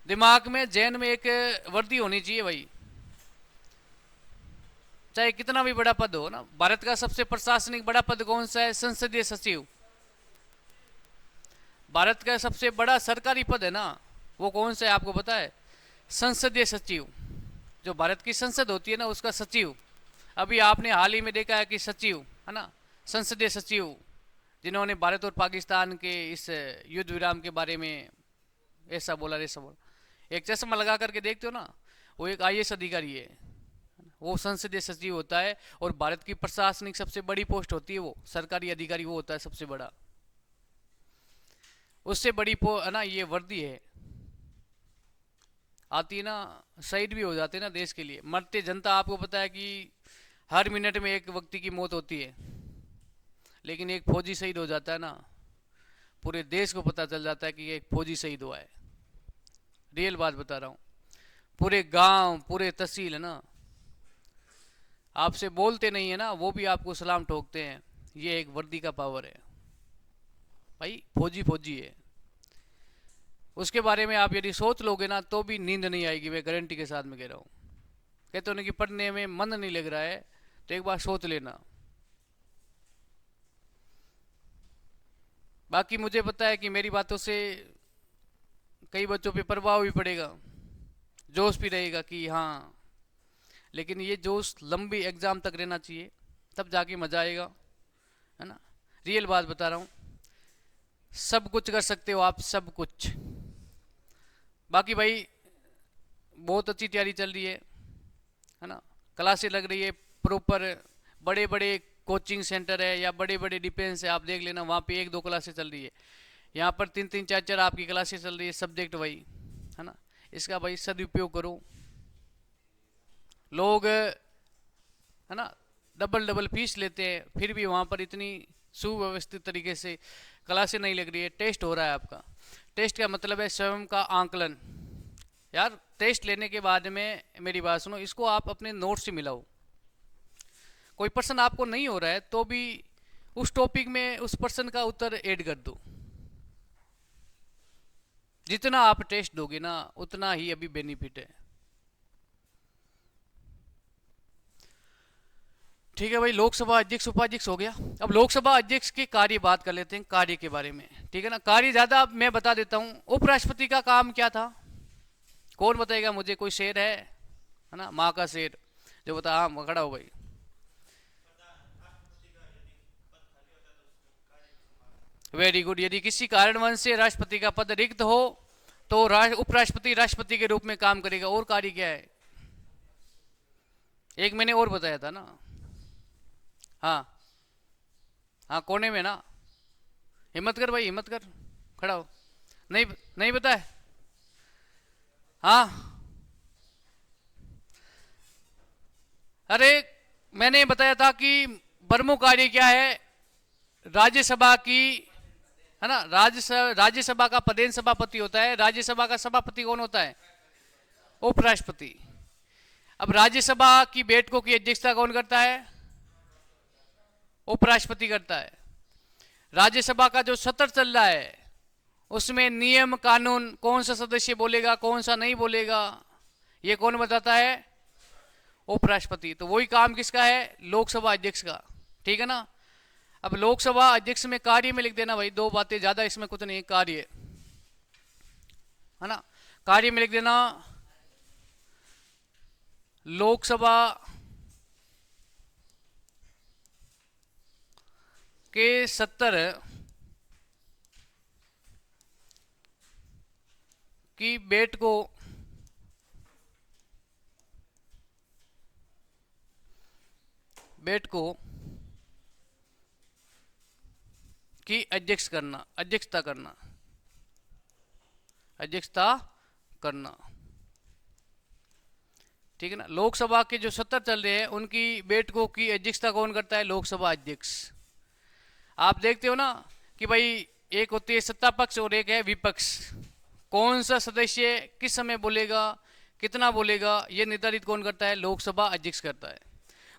दिमाग में जैन में एक वर्दी होनी चाहिए भाई, चाहे कितना भी बड़ा पद हो ना। भारत का सबसे प्रशासनिक बड़ा पद कौन सा है? संसदीय सचिव। भारत का सबसे बड़ा सरकारी पद है ना, वो कौन सा है आपको पता है? संसदीय सचिव। जो भारत की संसद होती है ना, उसका सचिव। अभी आपने हाल ही में देखा है कि सचिव, है ना, संसदीय सचिव, जिन्होंने भारत और पाकिस्तान के इस युद्ध विराम के बारे में ऐसा बोला ऐसा बोला, एक चश्मा लगा करके देखते हो ना, वो एक आईएएस अधिकारी है, वो संसदीय सचिव होता है। और भारत की प्रशासनिक सबसे बड़ी पोस्ट होती है, वो सरकारी अधिकारी वो होता है सबसे बड़ा। उससे बड़ी है ना ये वर्दी है, आती है ना, शहीद भी हो जाते हैं ना देश के लिए, मरते जनता। आपको पता है कि हर मिनट में एक व्यक्ति की मौत होती है, लेकिन एक फौजी शहीद हो जाता है ना, पूरे देश को पता चल जाता है कि एक फौजी शहीद हुआ है। रियल बात बता रहा हूँ। पूरे गांव, पूरे तहसील, है ना, आपसे बोलते नहीं है ना, वो भी आपको सलाम ठोकते हैं। ये एक वर्दी का पावर है भाई, फौजी फौजी है। उसके बारे में आप यदि सोच लोगे ना, तो भी नींद नहीं आएगी, मैं गारंटी के साथ में कह रहा हूँ। कहते हो कि पढ़ने में मन नहीं लग रहा है, तो एक बार सोच लेना। बाकी मुझे पता है कि मेरी बातों से कई बच्चों पे प्रभाव भी पड़ेगा, जोश भी रहेगा कि हाँ, लेकिन ये जोश लंबी एग्जाम तक रहना चाहिए, तब जाके मजा आएगा, है ना। रियल बात बता रहा हूँ, सब कुछ कर सकते हो आप, सब कुछ। बाकी भाई बहुत अच्छी तैयारी चल रही है ना, क्लासें लग रही है प्रॉपर। बड़े बड़े कोचिंग सेंटर है या बड़े बड़े डिफेंस है, आप देख लेना, वहाँ पे 1-2 क्लासें चल रही है। यहाँ पर 3-3 4-4 आपकी क्लासें चल रही है, सब्जेक्ट वही, है ना। इसका भाई सदुपयोग करो। लोग, है ना, डबल डबल फीस लेते हैं, फिर भी वहाँ पर इतनी सुव्यवस्थित तरीके से क्लासें नहीं लग रही है। टेस्ट हो रहा है आपका, टेस्ट का मतलब है स्वयं का आंकलन। यार टेस्ट लेने के बाद में मेरी बात सुनो, इसको आप अपने नोट से मिलाओ। कोई प्रश्न आपको नहीं हो रहा है तो भी उस टॉपिक में उस प्रश्न का उत्तर ऐड कर दो। जितना आप टेस्ट दोगे ना, उतना ही अभी बेनिफिट है। ठीक है भाई, लोकसभा अध्यक्ष उपाध्यक्ष हो गया। अब लोकसभा अध्यक्ष के कार्य बात कर लेते हैं, कार्य के बारे में, ठीक है ना। कार्य ज्यादा मैं बता देता हूं। उपराष्ट्रपति का काम क्या था, कौन बताएगा मुझे? कोई शेर है ना, माँ का शेर जो बता। हाँ खड़ा हो भाई। Very good. यदि किसी कारणवश से राष्ट्रपति का पद रिक्त हो तो उपराष्ट्रपति राष्ट्रपति के रूप में काम करेगा। और कार्य क्या है? एक मैंने और बताया था ना। हाँ हाँ, कोने में ना। हिम्मत कर भाई, हिम्मत कर, खड़ा हो। नहीं नहीं बताया? हाँ, अरे मैंने बताया था कि प्रमुख कार्य क्या है राज्यसभा की, है ना। राज्यसभा का प्रधान सभापति होता है। राज्यसभा का सभापति कौन होता है? उपराष्ट्रपति। अब राज्यसभा की बैठकों की अध्यक्षता कौन करता है? उपराष्ट्रपति करता है। राज्यसभा का जो सत्र चल रहा है उसमें नियम कानून कौन सा सदस्य बोलेगा कौन सा नहीं बोलेगा, ये कौन बताता है? उपराष्ट्रपति। तो वही काम किसका है? लोकसभा अध्यक्ष का। ठीक है ना। अब लोकसभा अध्यक्ष में कार्य में लिख देना भाई, दो बातें, ज्यादा इसमें कुछ नहीं, कार्य है ना। कार्य में लिख देना लोकसभा के 70 की बैठकों की अध्यक्षता करना। ठीक है ना। लोकसभा के जो 70 चल रहे हैं उनकी बैठकों की अध्यक्षता कौन करता है? लोकसभा अध्यक्ष। आप देखते हो ना कि भाई एक होती है सत्ता पक्ष और एक है विपक्ष। कौन सा सदस्य किस समय बोलेगा, कितना बोलेगा, ये निर्धारित कौन करता है? लोकसभा अध्यक्ष करता है।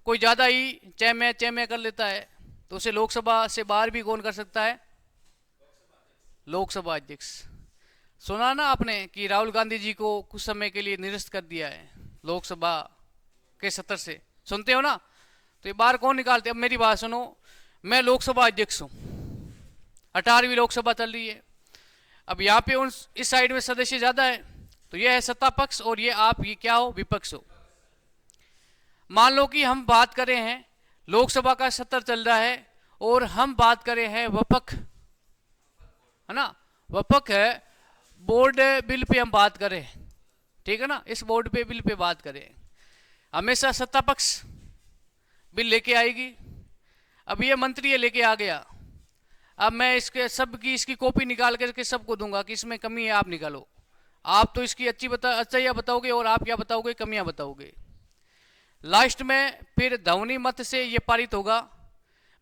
कोई ज्यादा ही चैम्य कर लेता है तो उसे लोकसभा से बाहर भी कौन कर सकता है? लोकसभा अध्यक्ष। सुना ना आपने कि राहुल गांधी जी को कुछ समय के लिए निरस्त कर दिया है लोकसभा के 70 से, सुनते हो ना। तो ये बाहर कौन निकालते? अब मेरी बात सुनो, मैं लोकसभा अध्यक्ष हूं, 18वीं लोकसभा चल रही है। अब यहाँ पे इस साइड में सदस्य ज्यादा है तो ये है सत्ता पक्ष और ये क्या हो? विपक्ष हो। मान लो कि हम बात करें हैं लोकसभा का 70 चल रहा है और हम बात करें हैं वपक, है ना, वपक है, बोर्ड बिल पे हम बात करें, ठीक है ना, इस बोर्ड पे बिल पे बात करें, हमेशा सत्ता पक्ष बिल लेके आएगी। अब ये मंत्री ये लेके आ गया, अब मैं इसकी कॉपी निकाल करके सबको दूंगा कि इसमें कमी है, आप निकालो। आप तो इसकी अच्छाइयाँ बताओगे और आप क्या बताओगे? कमियां बताओगे। लास्ट में फिर ध्वनि मत से ये पारित होगा।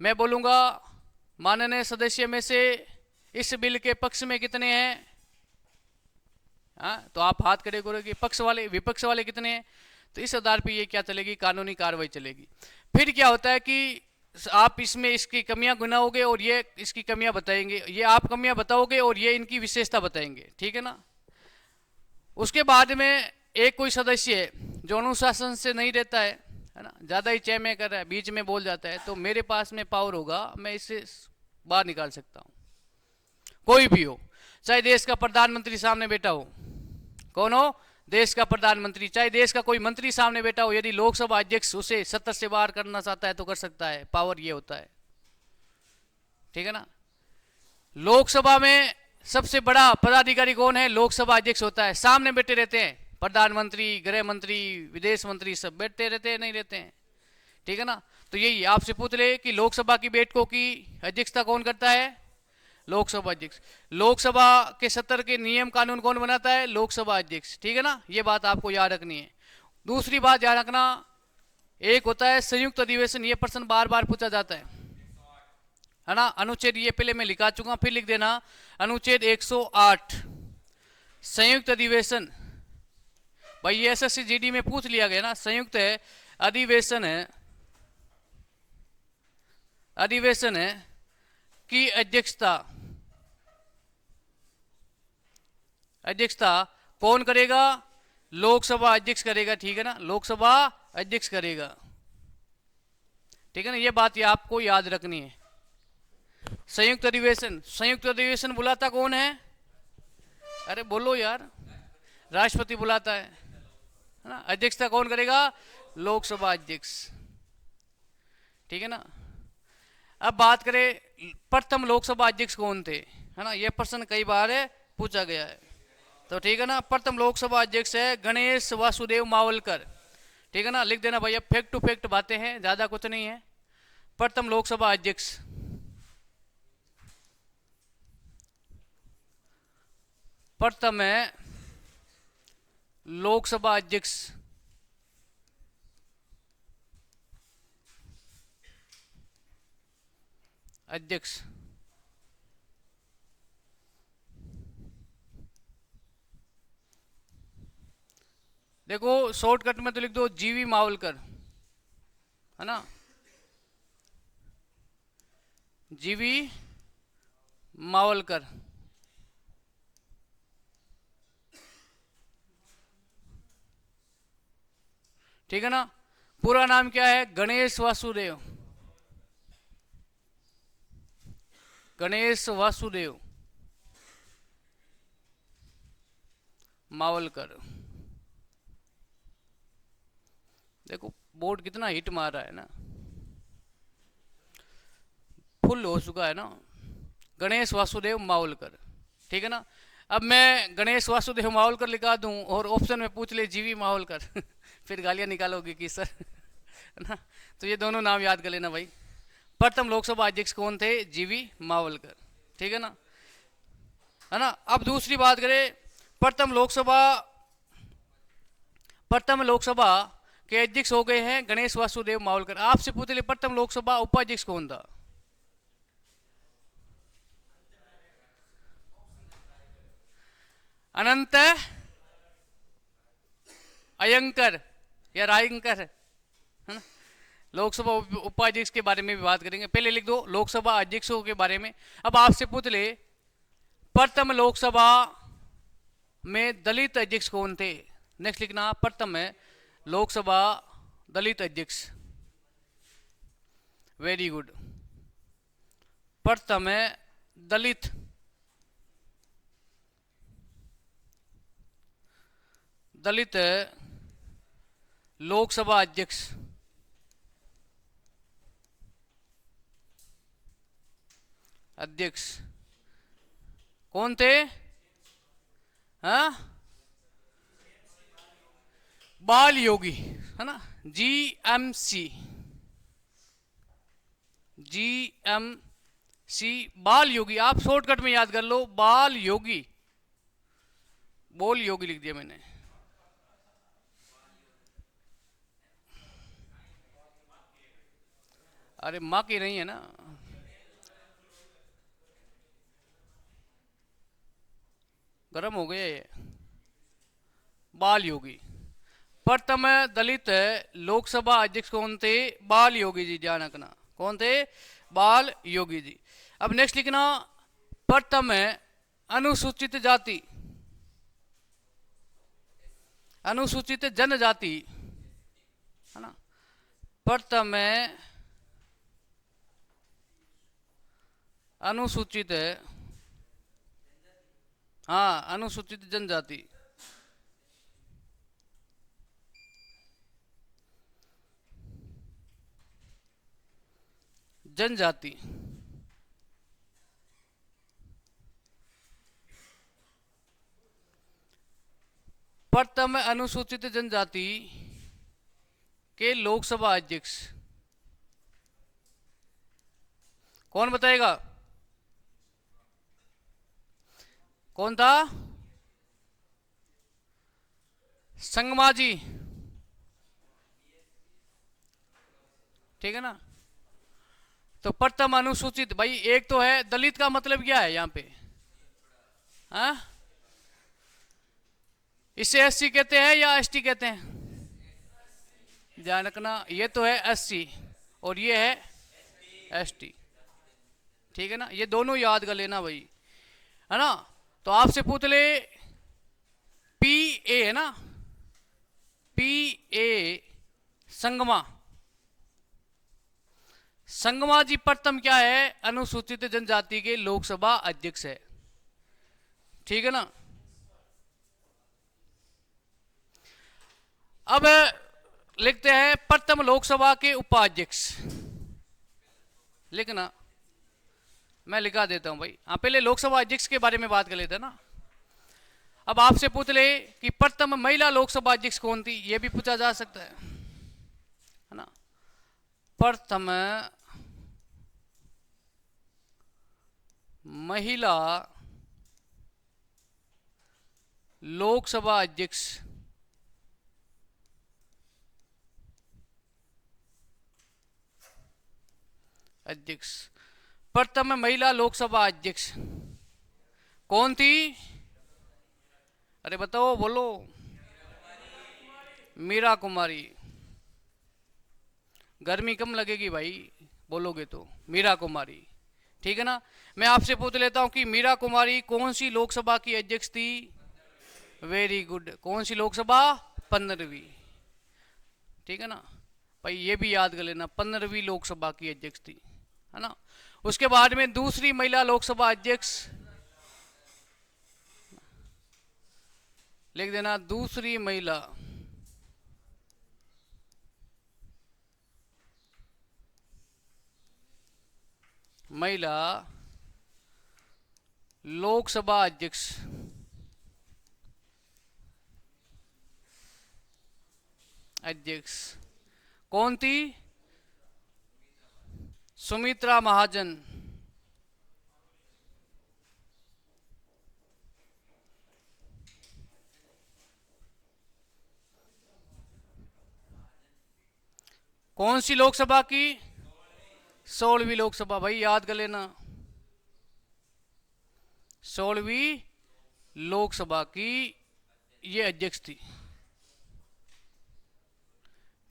मैं बोलूंगा माननीय सदस्य में से इस बिल के पक्ष में कितने हैं? तो आप हाथ खड़े करोगे, पक्ष वाले, विपक्ष वाले कितने हैं? तो इस आधार पे ये क्या चलेगी? कानूनी कार्रवाई चलेगी। फिर क्या होता है कि आप इसमें इसकी कमियां गिनाओगे और ये इसकी कमियां बताएंगे, ये आप कमियां बताओगे और ये इनकी विशेषता बताएंगे, ठीक है ना। उसके बाद में एक कोई सदस्य है जो अनुशासन से नहीं रहता है ना, ज्यादा ही चैम्य कर रहा है, बीच में बोल जाता है, तो मेरे पास में पावर होगा, मैं इससे बाहर निकाल सकता हूं। कोई भी हो, चाहे देश का प्रधानमंत्री सामने बैठा हो, कौन हो? देश का प्रधानमंत्री, चाहे देश का कोई मंत्री सामने बैठा हो, यदि लोकसभा अध्यक्ष उसे 70 से बाहर करना चाहता है तो कर सकता है। पावर ये होता है, ठीक है ना। लोकसभा में सबसे बड़ा पदाधिकारी कौन है? लोकसभा अध्यक्ष होता है। सामने बैठे रहते हैं प्रधानमंत्री, गृह मंत्री, विदेश मंत्री, सब बैठते रहते हैं, नहीं रहते हैं, ठीक है ना। तो यही आपसे पूछ ले कि लोकसभा की बैठकों की अध्यक्षता कौन करता है? लोकसभा अध्यक्ष। लोकसभा के 70 के नियम कानून कौन बनाता है? लोकसभा अध्यक्ष, ठीक है ना। ये बात आपको याद रखनी है। दूसरी बात याद रखना, एक होता है संयुक्त अधिवेशन, ये प्रश्न बार बार पूछा जाता है ना। अनुच्छेद ये पहले मैं लिखा चुका, फिर लिख देना अनुच्छेद 108 संयुक्त अधिवेशन। भाई ये एसएससी जीडी में पूछ लिया गया ना, संयुक्त है अधिवेशन है की अध्यक्षता कौन करेगा? लोकसभा अध्यक्ष करेगा, ठीक है ना, लोकसभा अध्यक्ष करेगा, ठीक है ना। ये बात ये आपको याद रखनी है। संयुक्त अधिवेशन बुलाता कौन है? अरे बोलो यार, राष्ट्रपति बुलाता है ना। अध्यक्षता कौन करेगा? लोकसभा अध्यक्ष, ठीक है ना। अब बात करें प्रथम लोकसभा अध्यक्ष कौन थे, है ना, यह प्रश्न कई बार पूछा गया है, तो ठीक है ना। प्रथम लोकसभा अध्यक्ष है गणेश वासुदेव मावलकर, ठीक है ना, लिख देना भाई। अब फैक्ट टू फैक्ट बातें हैं, ज्यादा कुछ नहीं है। प्रथम लोकसभा अध्यक्ष, प्रथम है लोकसभा अध्यक्ष देखो शॉर्टकट में तो लिख दो जीवी मावलकर, है ना, जीवी मावलकर, ठीक है ना। पूरा नाम क्या है? गणेश वासुदेव, गणेश वासुदेव मावलकर। देखो बोर्ड कितना हिट मार रहा है ना, फुल हो चुका है ना। गणेश वासुदेव मावलकर, ठीक है ना। अब मैं गणेश वासुदेव मावलकर लिखा दूं और ऑप्शन में पूछ ले जीवी मावलकर फिर गालियां निकालोगे कि सर है ना। तो ये दोनों नाम याद कर लेना भाई। प्रथम लोकसभा अध्यक्ष कौन थे? जीवी मावलकर, ठीक है ना, है ना। अब दूसरी बात करें, प्रथम लोकसभा के अध्यक्ष हो गए हैं गणेश वासुदेव मावलकर। आपसे पूछ ले प्रथम लोकसभा उपाध्यक्ष कौन था? अनंत अयंकर या रायंकर, है ना। लोकसभा उपाध्यक्ष के बारे में भी बात करेंगे, पहले लिख दो लोकसभा अध्यक्षों के बारे में। अब आपसे पूछ ले प्रथम लोकसभा में दलित अध्यक्ष कौन थे? नेक्स्ट लिखना, प्रथम लोकसभा दलित अध्यक्ष। Very good. प्रथम दलित लोकसभा अध्यक्ष कौन थे? हाँ, बाल योगी, है ना, जीएमसी बाल योगी। आप शॉर्टकट में याद कर लो, बाल योगी, बोल योगी लिख दिया मैंने। अरे माँ की नहीं है ना, गर्म हो गया ये। बाल योगी। प्रथम दलित लोकसभा अध्यक्ष कौन थे? बाल योगी जी, ध्यान रखना कौन थे? बाल योगी जी। अब नेक्स्ट लिखना, प्रथम अनुसूचित जाति, अनुसूचित जनजाति, है ना। प्रथम अनुसूचित, हाँ, अनुसूचित जनजाति, जनजाति। प्रथम अनुसूचित जनजाति के लोकसभा अध्यक्ष कौन बताएगा? कौन था? संगमाजी, ठीक है ना। तो प्रथम अनुसूचित, भाई एक तो है दलित का मतलब क्या है यहाँ पे? हाँ, इसे एससी कहते हैं या एसटी कहते हैं? ध्यान रखना, ये तो है एससी और ये है एसटी, ठीक है ना। ये दोनों याद कर लेना भाई, है ना। तो आपसे पूछ ले पीए, है ना, पीए संगमा, संगमा जी प्रथम क्या है? अनुसूचित जनजाति के लोकसभा अध्यक्ष है, ठीक है ना। अब लिखते हैं प्रथम लोकसभा के उपाध्यक्ष, लिखना, मैं लिखा देता हूं भाई। हाँ, पहले लोकसभा अध्यक्ष के बारे में बात कर लेते हैं ना। अब आपसे पूछ ले कि प्रथम महिला लोकसभा अध्यक्ष कौन थी? यह भी पूछा जा सकता है ना। प्रथम महिला लोकसभा अध्यक्ष, प्रथम महिला लोकसभा अध्यक्ष कौन थी? अरे बताओ, बोलो। मीरा कुमारी। गर्मी कम लगेगी भाई बोलोगे तो। मीरा कुमारी, ठीक है ना। मैं आपसे पूछ लेता हूं कि मीरा कुमारी कौन सी लोकसभा की अध्यक्ष थी? Very good. कौन सी लोकसभा? 15वीं। ठीक है ना भाई, ये भी याद कर लेना, 15वीं लोकसभा की अध्यक्ष थी, है ना। उसके बाद में दूसरी महिला लोकसभा अध्यक्ष लिख देना, दूसरी महिला लोकसभा अध्यक्ष कौन थी? सुमित्रा महाजन। कौन सी लोकसभा की? 16वीं लोकसभा, भाई याद कर लेना, 16वीं लोकसभा की ये अध्यक्ष थी,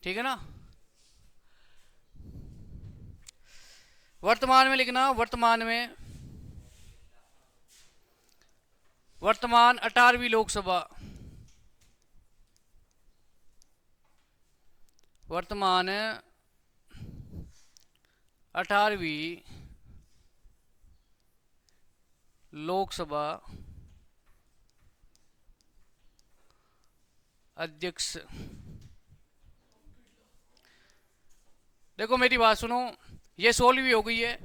ठीक है ना। वर्तमान में लिखना, वर्तमान 18वीं लोकसभा, वर्तमान 18वीं लोकसभा अध्यक्ष। देखो मेरी बात सुनो, ये 16वीं हो गई है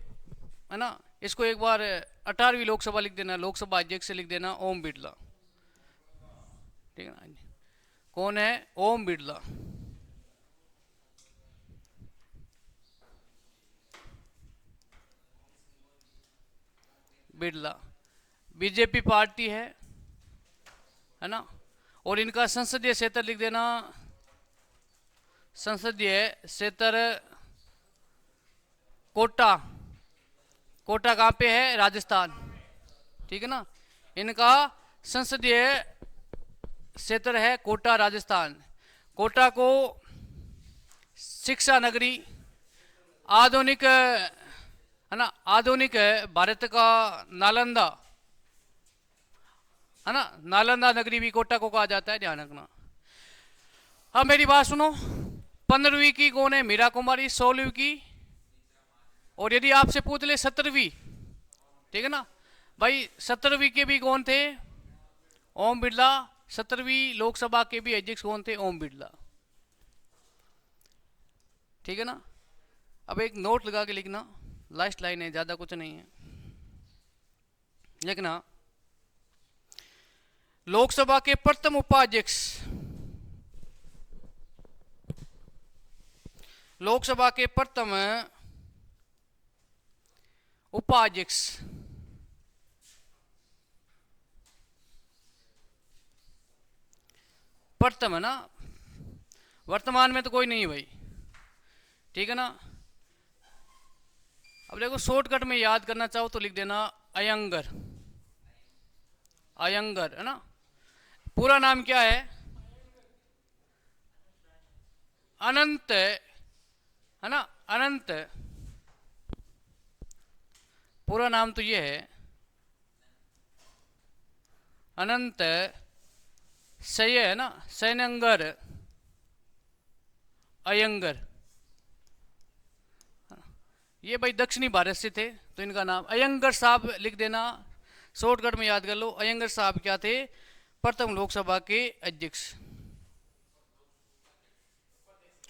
ना। इसको एक बार 18वीं लोकसभा लिख देना, लोकसभा अध्यक्ष से लिख देना ओम बिरला, ठीक है ना। कौन है? ओम बिरला। बिरला बीजेपी पार्टी है ना। और इनका संसदीय क्षेत्र लिख देना, संसदीय क्षेत्र कोटा। कोटा कहाँ पे है? राजस्थान, ठीक है ना। इनका संसदीय क्षेत्र है कोटा, राजस्थान। कोटा को शिक्षा नगरी, आधुनिक है ना, आधुनिक भारत का नालंदा, है ना, नालंदा नगरी भी कोटा को कहा जाता है, ध्यान रखना। अब मेरी बात सुनो, 15वीं की कौन है? मीरा कुमारी। 16वीं की, और यदि आपसे पूछ ले 17वीं, ठीक है ना भाई, 17वीं के भी कौन थे? ओम बिरला। 17वीं लोकसभा के भी अध्यक्ष कौन थे? ओम बिरला, ठीक है ना। अब एक नोट लगा के लिखना, लास्ट लाइन है, ज्यादा कुछ नहीं है, लिखना लोकसभा के प्रथम उपाध्यक्ष, लोकसभा के प्रथम उपाध्यक्ष, प्रथम है ना, वर्तमान में तो कोई नहीं भाई, ठीक है ना। अब देखो शॉर्टकट में याद करना चाहो तो लिख देना अयंगर, अयंगर, है ना। पूरा नाम क्या है? अनंत, है ना, अनंत। पूरा नाम तो ये है अनंत सय, है ना, सैनंगर अयंगर। ये भाई दक्षिणी भारत से थे, तो इनका नाम अयंगर साहब लिख देना, शॉर्टकट में याद कर लो। अयंगर साहब क्या थे? प्रथम लोकसभा के अध्यक्ष,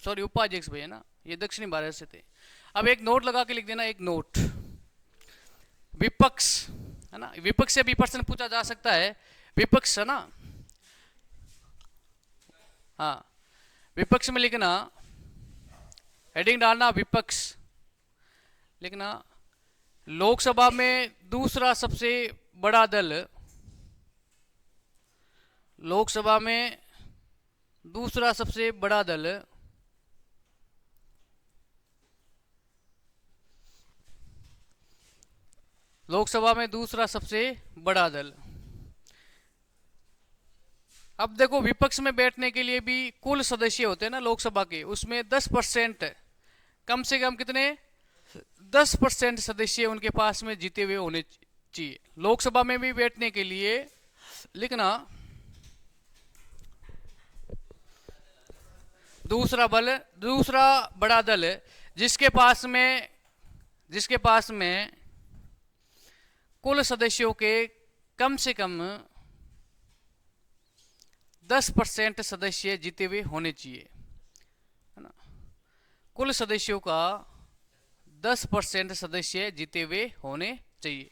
सॉरी उपाध्यक्ष भाई, है ना, ये दक्षिणी भारत से थे। अब एक नोट लगा के लिख देना, एक नोट। विपक्ष, है ना, विपक्ष से भी प्रश्न पूछा जा सकता है, विपक्ष, है ना। हाँ, विपक्ष में लिखना, हेडिंग डालना विपक्ष, लिखना लोकसभा में दूसरा सबसे बड़ा दल, लोकसभा में दूसरा सबसे बड़ा दल, लोकसभा में दूसरा सबसे बड़ा दल। अब देखो विपक्ष में बैठने के लिए भी कुल सदस्य होते हैं ना लोकसभा के, उसमें 10% कम से कम कितने? 10% सदस्य उनके पास में जीते हुए होने चाहिए। लोकसभा में भी बैठने के लिए लिखना दूसरा बड़ा दल जिसके पास में कुल सदस्यों के कम से कम 10% सदस्य जीते हुए होने चाहिए, है ना। कुल सदस्यों का 10% सदस्य जीते हुए होने चाहिए।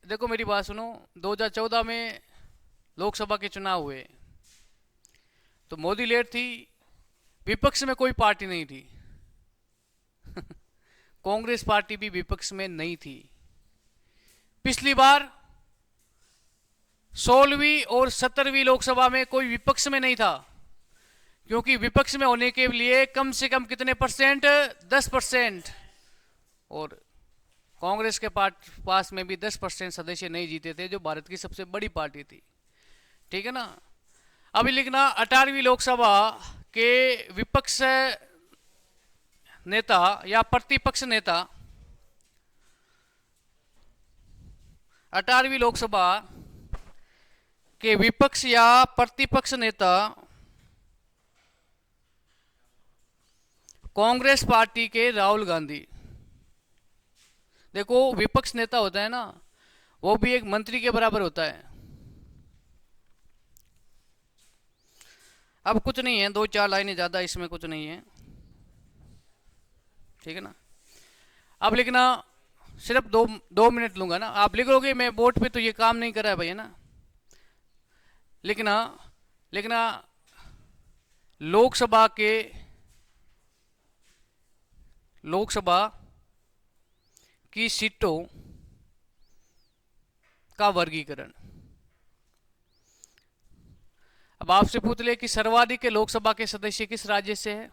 देखो मेरी बात सुनो, 2014 में लोकसभा के चुनाव हुए तो मोदी लेट थी, विपक्ष में कोई पार्टी नहीं थी कांग्रेस पार्टी भी विपक्ष में नहीं थी। पिछली बार 16वीं और 17वीं लोकसभा में कोई विपक्ष में नहीं था, क्योंकि विपक्ष में होने के लिए कम से कम कितने परसेंट, 10%, और कांग्रेस के पास में भी 10% सदस्य नहीं जीते थे, जो भारत की सबसे बड़ी पार्टी थी, ठीक है ना। अभी लिखना 18वीं लोकसभा के विपक्ष नेता या प्रतिपक्ष नेता, 18वीं लोकसभा के विपक्ष या प्रतिपक्ष नेता कांग्रेस पार्टी के राहुल गांधी। देखो विपक्ष नेता होता है ना, वो भी एक मंत्री के बराबर होता है। अब कुछ नहीं है, 2-4 लाइनें ज्यादा, इसमें कुछ नहीं है, ठीक है ना। अब लिखना, सिर्फ 2 मिनट लूंगा ना, आप लिख लोगे, मैं बोर्ड पे तो ये काम नहीं कर रहा है भाई, है ना। लिखना लोकसभा की सीटों का वर्गीकरण। अब आपसे पूछ ले कि सर्वाधिक लोकसभा के सदस्य किस राज्य से है?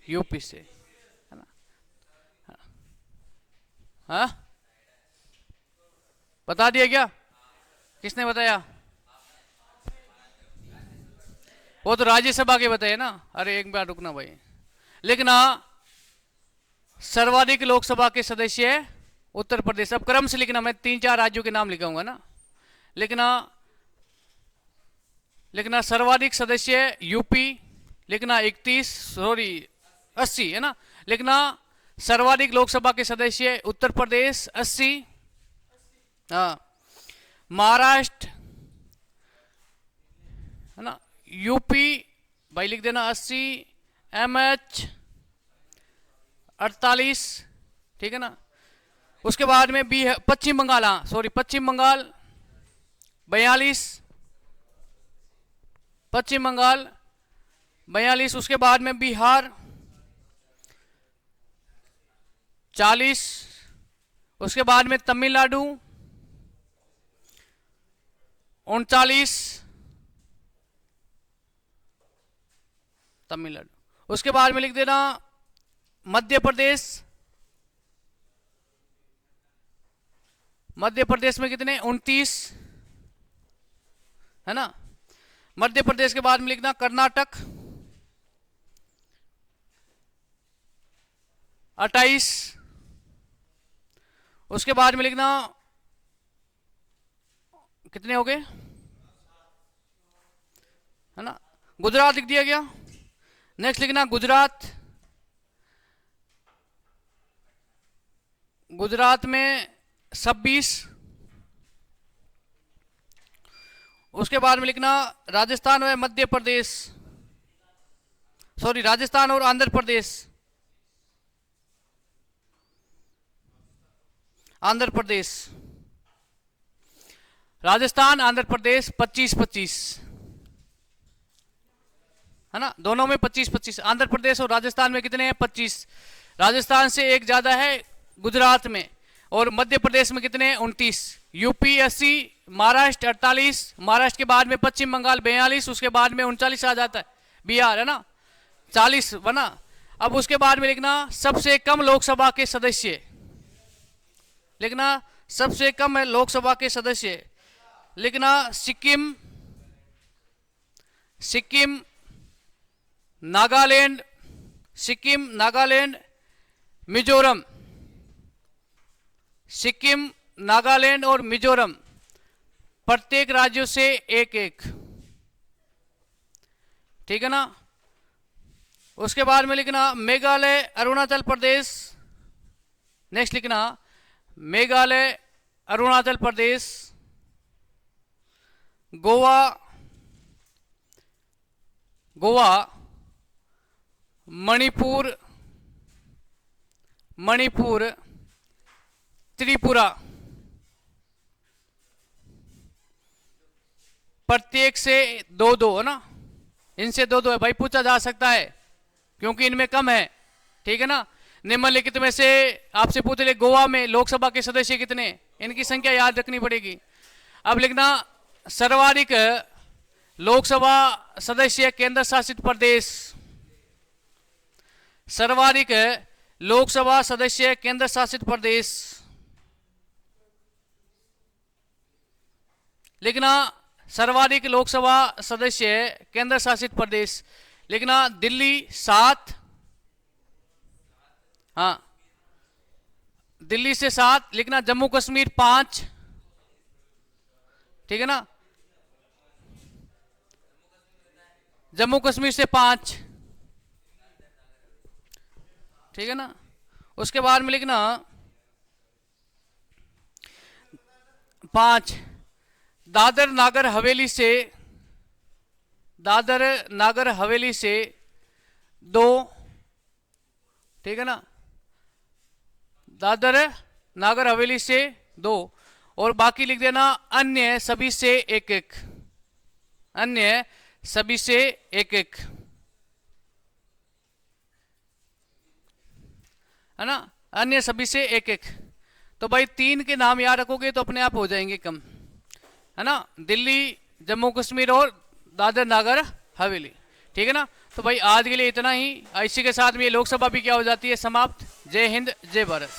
यूपी से, है ना। हाँ, बता दिया क्या? किसने बताया? वो तो राज्यसभा के बताए ना। अरे एक बार रुकना भाई, लिखना सर्वाधिक लोकसभा के सदस्य उत्तर प्रदेश। अब क्रम से लिखना, मैं 3-4 राज्यों के नाम लिखाऊंगा ना। लिखना सर्वाधिक सदस्य यूपी, लिखना 80, है ना। लिखना सर्वाधिक लोकसभा के सदस्य उत्तर प्रदेश 80, हाँ। महाराष्ट्र, है ना। यूपी भाई लिख देना 80, MH 48, ठीक है ना। उसके बाद में पश्चिम बंगाल, हाँ सॉरी, पश्चिम बंगाल 42, पश्चिम बंगाल 42। उसके बाद में बिहार 40, उसके बाद में तमिलनाडु 39, तमिलनाडु। उसके बाद में लिख देना मध्य प्रदेश में कितने? 29, है ना। मध्य प्रदेश के बाद में लिखना कर्नाटक 28, उसके बाद में लिखना कितने हो गए, है ना। गुजरात लिख दिया गया। नेक्स्ट लिखना गुजरात में 26। उसके बाद में लिखना राजस्थान और मध्य प्रदेश, सॉरी राजस्थान और आंध्र प्रदेश, राजस्थान आंध्र प्रदेश 25-25, है ना। दोनों में 25-25, आंध्र प्रदेश और राजस्थान में कितने हैं? 25। राजस्थान से एक ज्यादा है गुजरात में, और मध्य प्रदेश में कितने हैं? 29। यूपी 80, महाराष्ट्र 48, महाराष्ट्र के बाद में पश्चिम बंगाल 42, उसके बाद में 39 आ जाता है बिहार, है ना, 40 बना। अब उसके बाद में लिखना सबसे कम लोकसभा के सदस्य, लिखना सबसे कम है लोकसभा के सदस्य, लिखना सिक्किम, नागालैंड, मिजोरम, सिक्किम, नागालैंड और मिजोरम, प्रत्येक राज्यों से एक एक, ठीक है ना। उसके बाद में लिखना मेघालय, अरुणाचल प्रदेश। नेक्स्ट लिखना मेघालय, अरुणाचल प्रदेश, गोवा, गोवा, मणिपुर, मणिपुर, त्रिपुरा। प्रत्येक से दो दो है ना, इनसे दो दो है भाई, पूछा जा सकता है क्योंकि इनमें कम है, ठीक है ना। निम्नलिखित में से आपसे पूछ ले गोवा में लोकसभा के सदस्य कितने, इनकी संख्या याद रखनी पड़ेगी। अब लिखना सर्वाधिक लोकसभा सदस्य केंद्र शासित प्रदेश, सर्वाधिक लोकसभा सदस्य केंद्र शासित प्रदेश। लिखना सर्वाधिक लोकसभा सदस्य केंद्र शासित प्रदेश। लिखना दिल्ली 7, हाँ दिल्ली से 7। लिखना जम्मू कश्मीर 5, ठीक है ना, जम्मू कश्मीर से 5, ठीक है ना। उसके बाद में लिखना 5 दादर नागर हवेली से, दादर नागर हवेली से 2, ठीक है ना, दादर नागर हवेली से 2। और बाकी लिख देना अन्य सभी से 1-1, अन्य सभी से 1-1, है ना, अन्य सभी से 1-1। तो भाई 3 के नाम याद रखोगे तो अपने आप हो जाएंगे कम, है ना, दिल्ली, जम्मू कश्मीर और दादर नागर हवेली, ठीक है ना। तो भाई आज के लिए इतना ही। इसी के साथ में ये लोकसभा भी क्या हो जाती है समाप्त। जय हिंद, जय भारत।